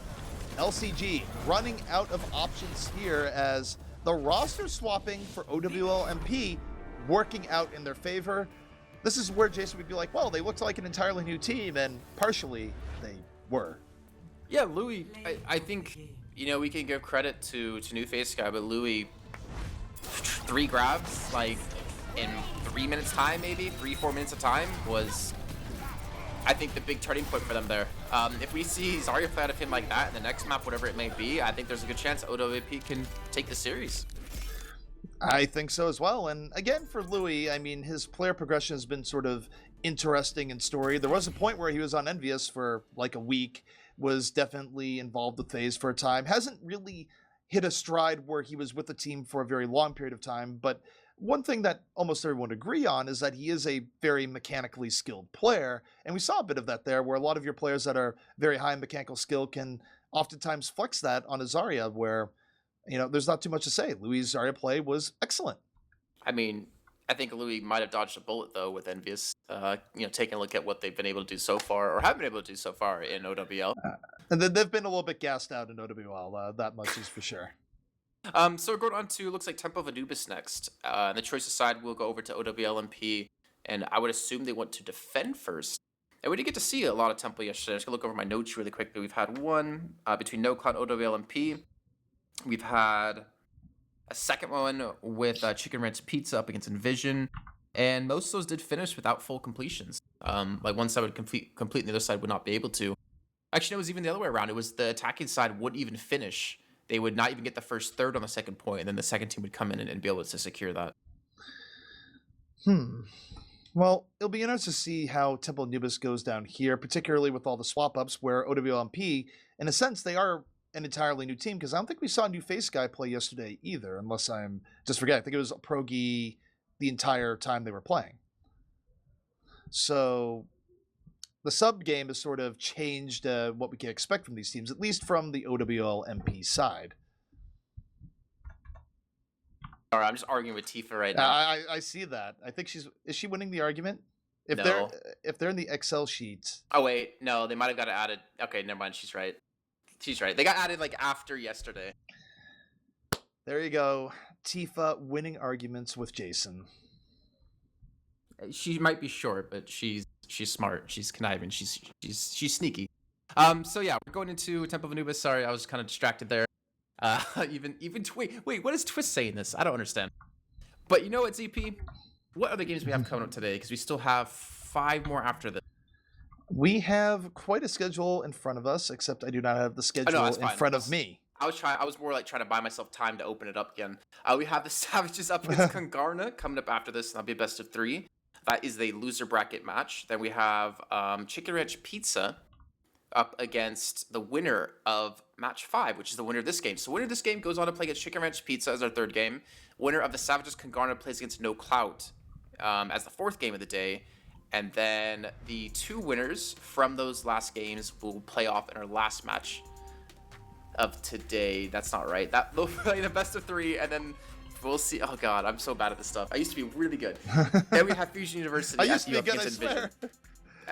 LCG running out of options here as the roster swapping for OWLMP working out in their favor. This is where Jason would be like, well, they looked like an entirely new team, and partially they were. Yeah, Louis, I think, you know, we can give credit to New Face Guy, but Louis, 3 grabs, like, in 3 minutes time, maybe 3-4 minutes of time was, I think, the big turning point for them there. If we see Zarya play out of him like that in the next map, whatever it may be, I think there's a good chance OWP can take the series. I think so as well. And again, for Louis, I mean, his player progression has been sort of interesting in story. There was a point where he was on Envious for like a week, was definitely involved with FaZe for a time, hasn't really hit a stride where he was with the team for a very long period of time, but one thing that almost everyone would agree on is that he is a very mechanically skilled player, and we saw a bit of that there, where a lot of your players that are very high in mechanical skill can oftentimes flex that on a Zarya, where, you know, there's not too much to say. Louis' Zarya play was excellent. I mean, I think Louis might have dodged a bullet though with Envious. Taking a look at what they've been able to do so far, or have been able to do so far in OWL. And then they've been a little bit gassed out in OWL. That much is for sure. So we're going on to, looks like Temple of Anubis next. On the choices side, we'll go over to OWLMP, and I would assume they want to defend first. And we did get to see a lot of Temple yesterday. I'm just going to look over my notes really quickly. We've had one between No Cloud and OWLMP. We've had a second one with Chicken Ranch Pizza up against Envision. And most of those did finish without full completions. Like one side would complete and the other side would not be able to. Actually, it was even the other way around. It was the attacking side wouldn't even finish. They would not even get the first third on the second point, and then the second team would come in and be able to secure that. Well, it'll be interesting to see how Temple Anubis goes down here, particularly with all the swap-ups where OWLMP, in a sense, they are an entirely new team, because I don't think we saw a new face guy play yesterday either, unless I'm just forgetting. I think it was Progi the entire time they were playing. So the sub game has sort of changed what we can expect from these teams, at least from the OWLMP side. All right, I'm just arguing with Tifa right now. I see that. I think is she winning the argument? If No. they're in the Excel sheet. Oh wait, no, they might have got it added. Okay, never mind. She's right. She's right. They got added like after yesterday. There you go. Tifa winning arguments with Jason. She might be short, but she's smart. She's conniving. She's sneaky. So yeah, we're going into Temple of Anubis. Sorry, I was kind of distracted there. Wait, what is Twist saying this? I don't understand. But you know what, ZP? What other games we have coming up today? Because we still have 5 more after this. We have quite a schedule in front of us, except I do not have the schedule in front of me. I was more like trying to buy myself time to open it up again. We have the Savages up against Kongarna coming up after this, and that'll be a best of 3. That is the loser bracket match. Then we have Chicken Ranch Pizza up against the winner of match 5, which is the winner of this game. So winner of this game goes on to play against Chicken Ranch Pizza as our 3rd game. Winner of the Savages Kongarna plays against No Clout as the 4th game of the day. And then the 2 winners from those last games will play off in our last match of today. That's not right. They'll play the best of 3, and then we'll see. Oh god, I'm so bad at this stuff. I used to be really good. Then we have Fusion University. I used to be good, I swear.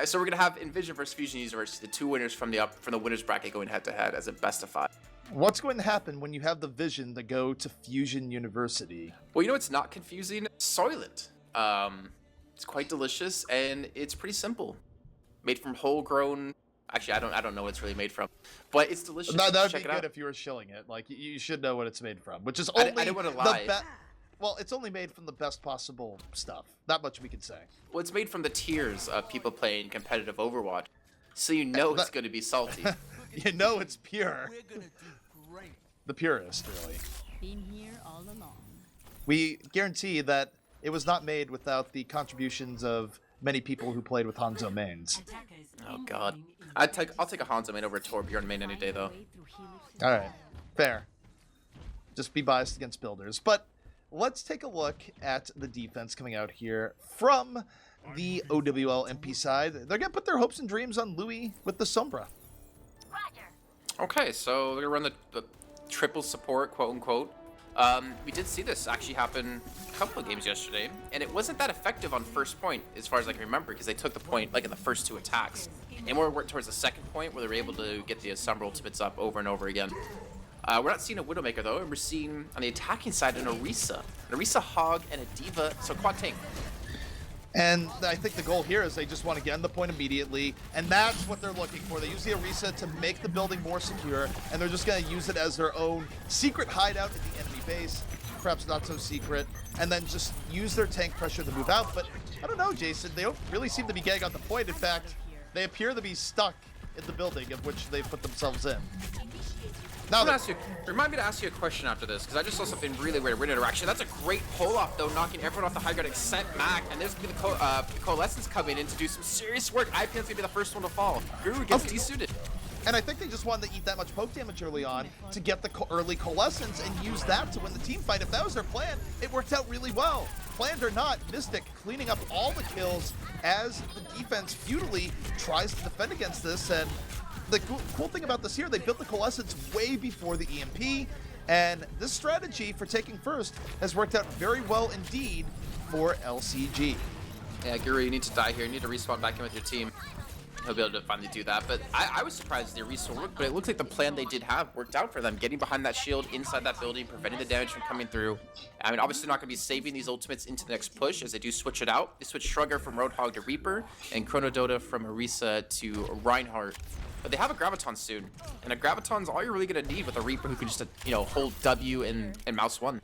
So we're gonna have Envision versus Fusion University, the 2 winners from the winners bracket going head to head as a best of 5. What's going to happen when you have the vision to go to Fusion University? Well, you know what's not confusing? Soylent. It's quite delicious and it's pretty simple. Made from whole grown. Actually, I don't know what it's really made from, but it's delicious. No, that would Check be it good out. if you were shilling it. Like, you should know what it's made from, which is only I didn't want to lie. Well, it's only made from the best possible stuff. That much we can say. Well, it's made from the tears of people playing competitive Overwatch, so you know it's going to be salty. You know it's pure. We're gonna do great. The purest, really. Been here all along. We guarantee that it was not made without the contributions of many people who played with Hanzo mains. Oh god, I'll take a Hanzo main over a Torbjorn main any day though. All right, fair. Just be biased against builders, but let's take a look at the defense coming out here from the OWLMP side. They're gonna put their hopes and dreams on Louis with the Sombra. Okay, so we're gonna run the triple support, quote unquote. We did see this actually happen a couple of games yesterday, and it wasn't that effective on first point, as far as I can remember, because they took the point like in the first 2 attacks. And more worked towards the second point, where they were able to get the Sombra ultimates up over and over again. We're not seeing a Widowmaker though, and we're seeing on the attacking side an Orisa Hog, and a D.Va, so quad tank. And I think the goal here is they just want to get on the point immediately, and that's what they're looking for. They use the Orisa to make the building more secure, and they're just going to use it as their own secret hideout in the enemy base, perhaps not so secret, and then just use their tank pressure to move out. But I don't know, Jason, they don't really seem to be getting on the point. In fact, they appear to be stuck in the building of which they put themselves in. Now, Remind me to ask you a question after this, because I just saw something really weird. Weird interaction. That's a great pull-off, though, knocking everyone off the high ground except Mac. And there's going to be the Coalescence coming in to do some serious work. IPN's going to be the first one to fall. Guru gets desuited. And I think they just wanted to eat that much poke damage early on to get the early Coalescence and use that to win the team fight. If that was their plan, it worked out really well. Planned or not, Mystic cleaning up all the kills as the defense futilely tries to defend against this. And the cool thing about this here, they built the Coalescence way before the EMP, and this strategy for taking first has worked out very well indeed for LCG. Yeah, Guru, you need to die here. You need to respawn back in with your team. He'll be able to finally do that. But I was surprised their respawn worked, but it looks like the plan they did have worked out for them. Getting behind that shield inside that building, preventing the damage from coming through. I mean, obviously not going to be saving these ultimates into the next push as they do switch it out. They switch Shrugger from Roadhog to Reaper and Chrono Dota from Orisa to Reinhardt. But they have a Graviton soon. And a Graviton's all you're really going to need with a Reaper who can just, you know, hold W and mouse 1.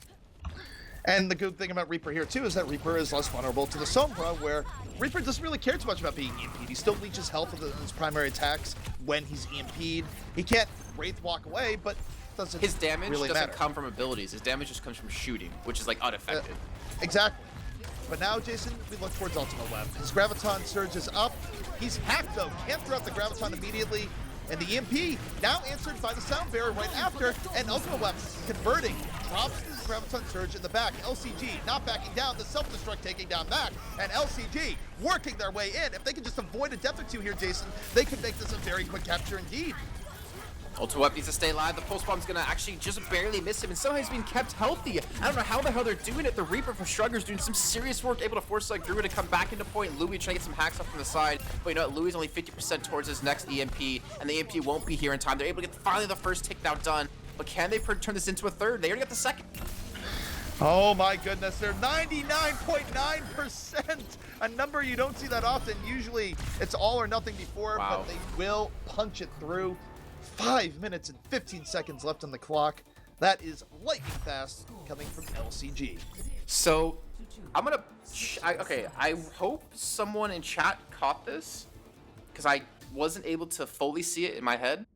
And the good thing about Reaper here, too, is that Reaper is less vulnerable to the Sombra, where Reaper doesn't really care too much about being EMP'd. He still leeches health with his primary attacks when he's EMP'd. He can't Wraith walk away, but doesn't His damage really doesn't matter. come from abilities. His damage just comes from shooting, which is, like, unaffected. Exactly. But now, Jason, we look towards Ultimate Web. His Graviton surges up. He's hacked, though. Can't throw out the Graviton immediately. And the EMP now answered by the Sound Barrier right after, and Ultimate Web converting. Drops his Graviton Surge in the back. LCG not backing down, the self-destruct taking down back, and LCG working their way in. If they can just avoid a death or two here, Jason, they could make this a very quick capture indeed. Ultimate needs to stay alive. The pulse bomb's gonna actually just barely miss him, and somehow he's being kept healthy. I don't know how the hell they're doing it. The Reaper from Shrugger's doing some serious work, able to force like Guru to come back into point. Louis trying to get some hacks up from the side, but you know what? Louis is only 50% towards his next EMP, and the EMP won't be here in time. They're able to get finally the first takedown done, but can they turn this into a third? They already got the second. Oh my goodness, they're 99.9%, a number you don't see that often. Usually it's all or nothing before, Wow. but they will punch it through. 5 minutes and 15 seconds left on the clock. That is lightning fast coming from LCG. So, I'm gonna. I hope someone in chat caught this, because I wasn't able to fully see it in my head.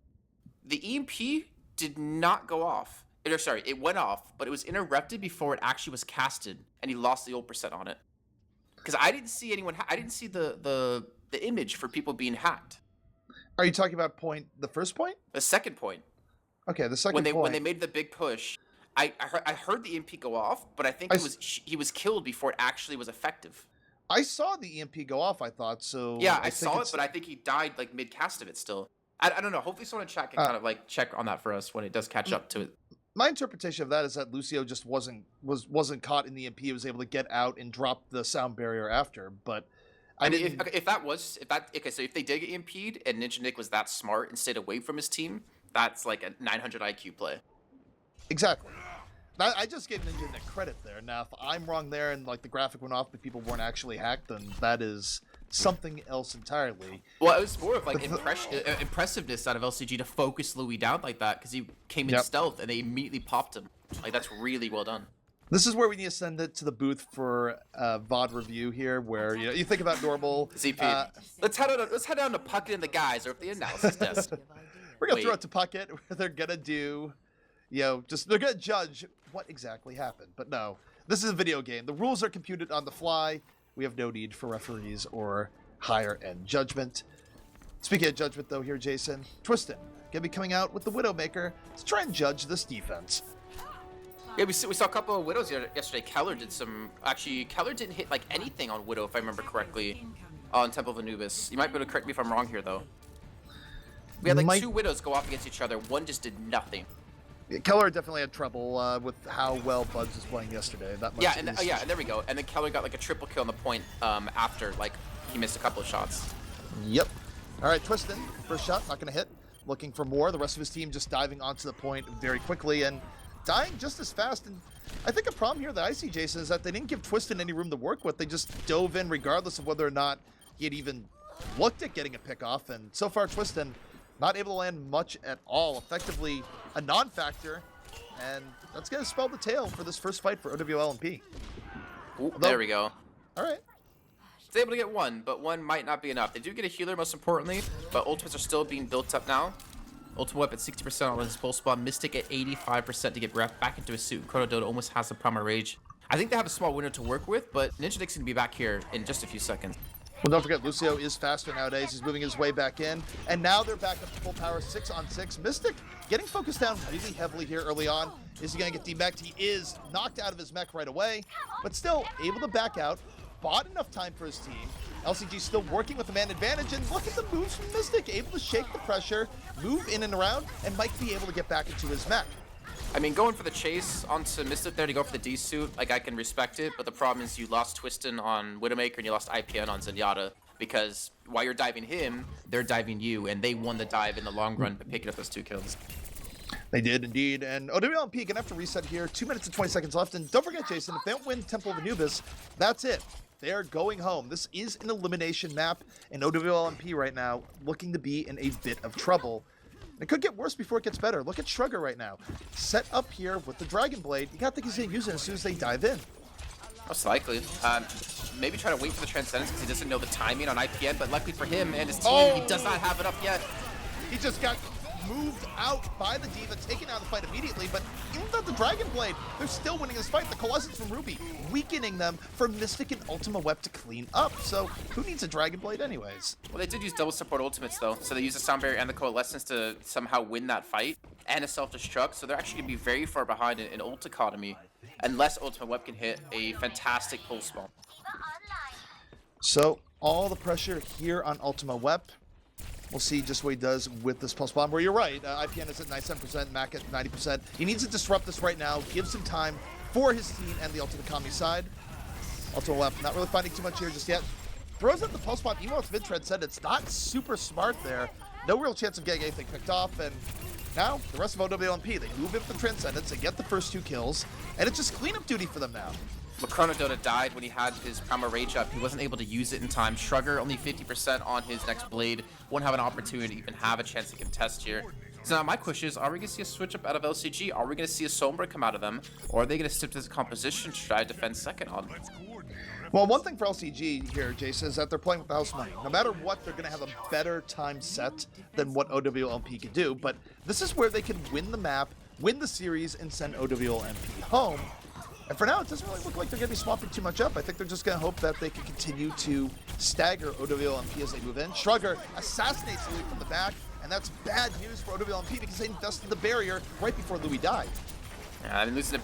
The EMP did not go off. Sorry, it went off, but it was interrupted before it actually was casted, and he lost the ult percent on it. Because I didn't see anyone. I didn't see the image for people being hacked. Are you talking about the first point? The second point. Okay, the second When point. they made the big push, I heard the EMP go off, but I think he was killed before it actually was effective. I saw the EMP go off, I thought, so... Yeah, I think saw it, it's- but I think he died like mid-cast of it still. I don't know. Hopefully someone in chat can kind of like check on that for us when it does catch up to it. My interpretation of that is that Lucio just wasn't caught in the EMP. He was able to get out and drop the sound barrier after, but... I mean, if they did get EMP'd and Ninja Nick was that smart and stayed away from his team, that's like a 900 IQ play. Exactly. I just gave Ninja Nick credit there. Now, if I'm wrong there and like the graphic went off but people weren't actually hacked, then that is something else entirely. Well, it was more of like impressiveness out of LCG to focus Louis down like that, because he came in stealth and they immediately popped him. Like, that's really well done. This is where we need to send it to the booth for VOD review here, where you think about normal. ZP. Let's head down to Puckett and the guys, or at the analysis desk. We're gonna throw it to Puckett, where they're gonna do, they're gonna judge what exactly happened. But no, this is a video game. The rules are computed on the fly. We have no need for referees or higher end judgment. Speaking of judgment, though, here, Jason, Twistin gonna be coming out with the Widowmaker to try and judge this defense. Yeah, we saw a couple of Widows yesterday. Keller did some... Actually, Keller didn't hit, like, anything on Widow, if I remember correctly, on Temple of Anubis. You might be able to correct me if I'm wrong here, though. We had, like, two Widows go off against each other. One just did nothing. Yeah, Keller definitely had trouble with how well Buds was playing yesterday. That much and there we go. And then Keller got, like, a triple kill on the point after, like, he missed a couple of shots. Yep. All right, Twistin, first shot, not going to hit. Looking for more. The rest of his team just diving onto the point very quickly and dying just as fast. And I think a problem here that I see, Jason, is that they didn't give Twistin any room to work with. They just dove in regardless of whether or not he had even looked at getting a pick off. And so far, Twistin not able to land much at all. Effectively a non-factor. And that's going to spell the tail for this first fight for OWLMP. There we go. All right. It's able to get one, but one might not be enough. They do get a healer, most importantly, but ultimates are still being built up now. Ultimate Whip at 60% on his pulse bomb. Mystic at 85% to get Ref back into his suit. Chrono Dota almost has the Primal Rage. I think they have a small window to work with, but Ninja Nick's gonna be back here in just a few seconds. Well, don't forget, Lucio is faster nowadays. He's moving his way back in. And now they're back up to full power, 6-on-6. Mystic getting focused down really heavily here early on. Is he going to get debacked? He is knocked out of his mech right away, but still able to back out. Bought enough time for his team. LCG still working with the man advantage, and look at the moves from Mystic. Able to shake the pressure, move in and around, and might be able to get back into his mech. I mean, going for the chase onto Mystic there to go for the D suit, like, I can respect it, but the problem is you lost Twistin on Widowmaker and you lost IPN on Zenyatta, because while you're diving him, they're diving you, and they won the dive in the long run by picking up those 2 kills. They did indeed, and OWLMP gonna have to reset here. 2 minutes and 20 seconds left, and don't forget, Jason, if they don't win Temple of Anubis, that's it. They're going home. This is an elimination map, and OWLMP right now looking to be in a bit of trouble. It could get worse before it gets better. Look at Shrugger right now. Set up here with the Dragon Blade. You gotta think he's gonna use it as soon as they dive in. Most likely. Maybe try to wait for the Transcendence because he doesn't know the timing on IPN, but luckily for him and his team, he does not have it up yet. He just got moved out by the D.Va, taken out of the fight immediately, but even though the Dragon Blade, they're still winning this fight. The Coalescence from Ruby, weakening them for Mystic and Ultima Web to clean up. So who needs a Dragon Blade anyways? Well, they did use double support ultimates though, so they used the Sound Barrier and the Coalescence to somehow win that fight, and a self-destruct, so they're actually going to be very far behind in ult economy, unless Ultima Web can hit a fantastic pulse bomb. So all the pressure here on Ultima Web. We'll see just what he does with this pulse bomb, where you're right. IPN is at 97%, Mac at 90%. He needs to disrupt this right now, give some time for his team and the Ultimate Kami side. Ultima Web not really finding too much here just yet. Throws out the pulse bomb, even with mid-tread it's not super smart there. No real chance of getting anything picked off, and now the rest of OWLMP, they move in for Transcendence, they get the first 2 kills, and it's just cleanup duty for them now. Chronodota died when he had his Primal Rage up. He wasn't able to use it in time. Shrugger only 50% on his next blade. Won't have an opportunity to even have a chance to contest here. So now my question is, are we going to see a switch up out of LCG? Are we going to see a Sombra come out of them? Or are they going to stick to this composition to try to defend second on? Well, one thing for LCG here, Jason, is that they're playing with the house money. No matter what, they're going to have a better time set than what OWLMP can do. But this is where they can win the map, win the series, and send OWLMP home. And for now, it doesn't really look like they're going to be swapping too much up. I think they're just going to hope that they can continue to stagger OWLMP as they move in. Shrugger assassinates Louis from the back, and that's bad news for OWLMP because they invested the barrier right before Louis died. Yeah, I mean, losing a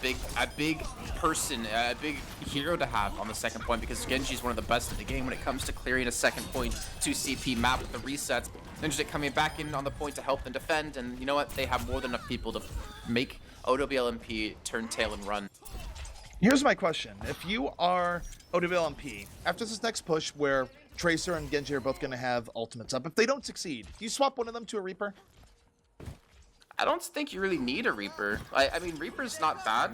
big person, a big hero to have on the second point, because Genji's one of the best in the game when it comes to clearing a second point to CP map with the resets. Then just coming back in on the point to help them defend, and you know what? They have more than enough people to make OWLMP turn tail and run. Here's my question. If you are OWLMP, after this next push where Tracer and Genji are both going to have ultimates up, if they don't succeed, do you swap one of them to a Reaper? I don't think you really need a Reaper. I mean, Reaper's not bad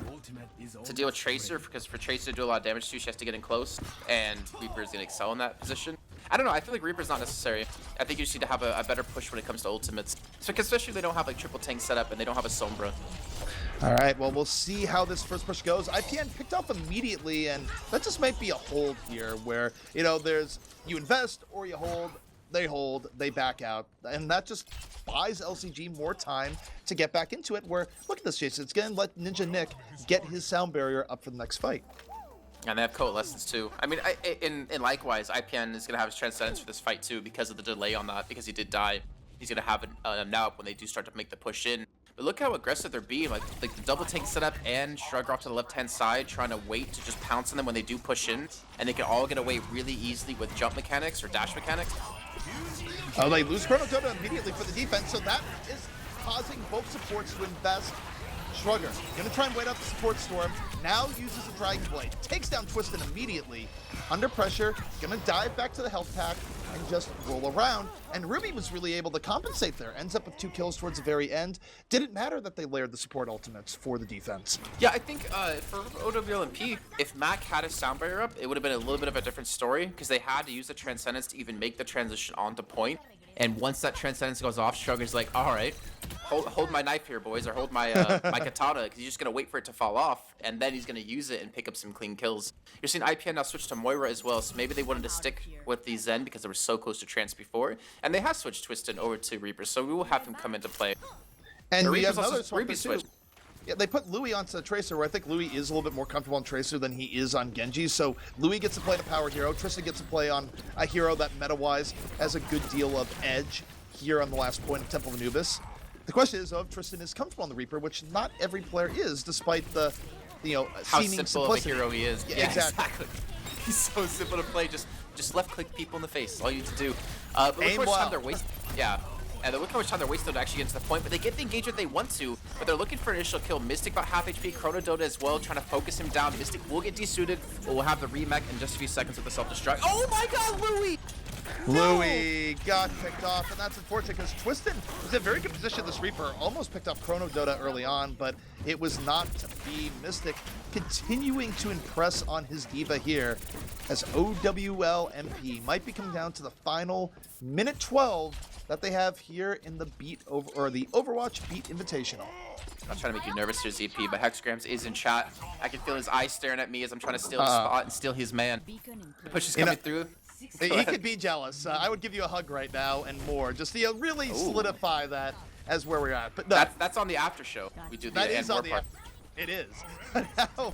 to deal with Tracer, because for Tracer to do a lot of damage to, she has to get in close, and Reaper is going to excel in that position. I don't know, I feel like Reaper's not necessary. I think you just need to have a better push when it comes to ultimates. So, especially if they don't have like triple tank set up and they don't have a Sombra. All right, well, we'll see how this first push goes. IPN picked off immediately, and that just might be a hold here where, you know, there's you invest or you hold, they back out, and that just buys LCG more time to get back into it, where, look at this, Jason, it's going to let Ninja Nick get his sound barrier up for the next fight. And they have Coalescence too. I mean, and likewise, IPN is going to have his Transcendence for this fight too because of the delay on that, because he did die. He's going to have it now up when they do start to make the push in. But look how aggressive they're being, like the double tank setup and Shrugger off to the left-hand side, trying to wait to just pounce on them when they do push in, and they can all get away really easily with jump mechanics or dash mechanics. Oh, they lose Chronodota immediately for the defense, so that is causing both supports to invest. Shrugger gonna try and wait out the support storm, now uses the Dragon Blade, takes down Twistin immediately, under pressure, gonna dive back to the health pack and just roll around, and Ruby was really able to compensate there, ends up with 2 kills towards the very end. Didn't matter that they layered the support ultimates for the defense. Yeah, I think for OWLMP, if Mac had a sound barrier up, it would have been a little bit of a different story, because they had to use the Transcendence to even make the transition onto point. And once that Transcendence goes off, Shrugger's like, all right, hold my knife here, boys, or hold my my katana, because he's just going to wait for it to fall off, and then he's going to use it and pick up some clean kills. You're seeing IPN now switch to Moira as well, so maybe they wanted to stick with the Zen because they were so close to Trance before, and they have switched Twistin over to Reaper, so we will have him come into play. And we Reaper's have another also Ruby switch. Yeah, they put Louis onto Tracer, where I think Louis is a little bit more comfortable on Tracer than he is on Genji. So Louis gets to play the power hero. Tristan gets to play on a hero that meta-wise has a good deal of edge here on the last point of Temple of Anubis. The question is, if Tristan is comfortable on the Reaper, which not every player is, despite the, you know, how seeming simple simplicity. of a hero he is. Yeah, exactly. He's so simple to play. Just left click people in the face. That's all you need to do. But look Aim how much well. time they're wasting. Yeah. And look how much time they're wasting to actually get to the point, but they get the engagement they want to, but they're looking for an initial kill. Mystic about half HP, Chrono Dota as well, trying to focus him down. Mystic will get desuited, but we'll have the remech in just a few seconds with the self-destruct. Oh my god, Louis! Louis got picked off, and that's unfortunate because Twiston was in a very good position. This Reaper almost picked up Chrono Dota early on, but it was not to be. Mystic continuing to impress on his diva here as OWLMP might be coming down to the final minute 12 that they have here in the the Overwatch Beat Invitational. I'm not trying to make you nervous here, ZP, but Hexgrams is in chat. I can feel his eyes staring at me as I'm trying to steal his spot and steal his man. The push is coming through. He could be jealous. I would give you a hug right now and more, just to really solidify that as where we're at. But no, that's on the after show. We do the that is on the part. It is. Now,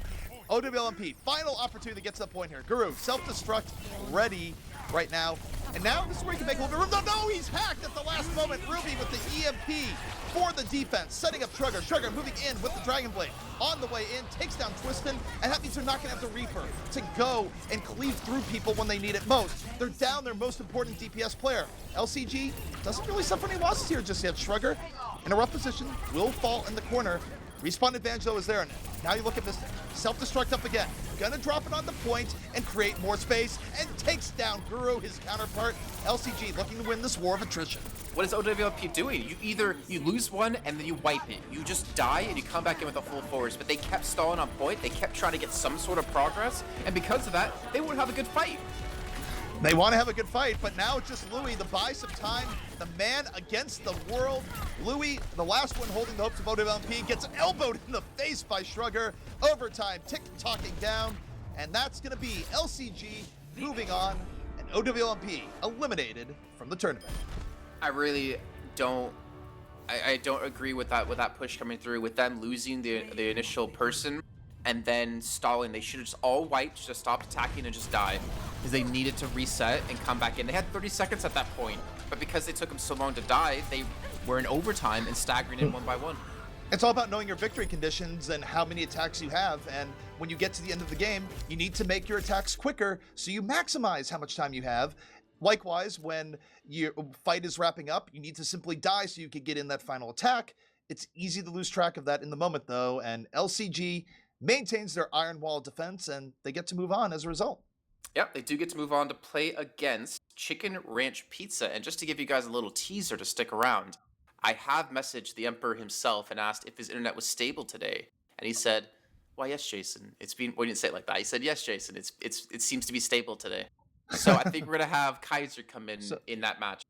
OWLMP, final opportunity to get to the point here. Guru, self-destruct, ready right now. And now this is where he can make a little bit of room. No, he's hacked at the last moment. Ruby with the EMP for the defense, setting up Trugger. Trugger moving in with the Dragon Blade. On the way in, takes down Twiston, and that means they're not going to have the Reaper to go and cleave through people when they need it most. They're down their most important DPS player. LCG doesn't really suffer any losses here just yet. Trugger in a rough position, will fall in the corner. Respawn advantage though is there, and now you look at Mystic. Self-destruct up again. Gonna drop it on the point and create more space, and takes down Guru, his counterpart. LCG looking to win this war of attrition. What is OWLP doing? You lose one and then you wipe it. You just die and you come back in with a full force. But they kept stalling on point. They kept trying to get some sort of progress, and because of that, they wouldn't have a good fight. They want to have a good fight, but now it's just Louis, the buy some time, the man against the world. Louis, the last one holding the hopes of OWLMP, gets elbowed in the face by Shrugger. Overtime, tick-tocking down, and that's going to be LCG moving on, and OWLMP eliminated from the tournament. I really don't. I don't agree with that push coming through, with them losing the initial person and then stalling. They should have just all wiped, just stopped attacking and just die, because they needed to reset and come back in. They had 30 seconds at that point, but because they took them so long to die, they were in overtime and staggering in one by one. It's all about knowing your victory conditions and how many attacks you have, and when you get to the end of the game, you need to make your attacks quicker so you maximize how much time you have. Likewise, when your fight is wrapping up, you need to simply die so you can get in that final attack. It's easy to lose track of that in the moment though, and LCG maintains their iron wall of defense, and they get to move on as a result. Yep, they do get to move on to play against Chicken Ranch Pizza. And just to give you guys a little teaser to stick around, I have messaged the Emperor himself and asked if his internet was stable today. And he said, "Why, yes, Jason. It's been..." Well, he didn't say it like that. He said, "Yes, Jason. It seems to be stable today." So I think we're going to have Kaiser come in that match.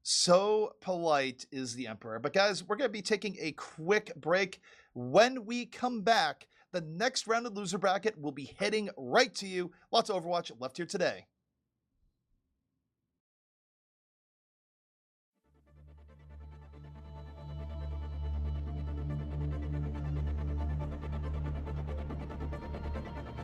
So polite is the Emperor. But guys, we're going to be taking a quick break. When we come back, the next round of loser bracket will be heading right to you. Lots of Overwatch left here today.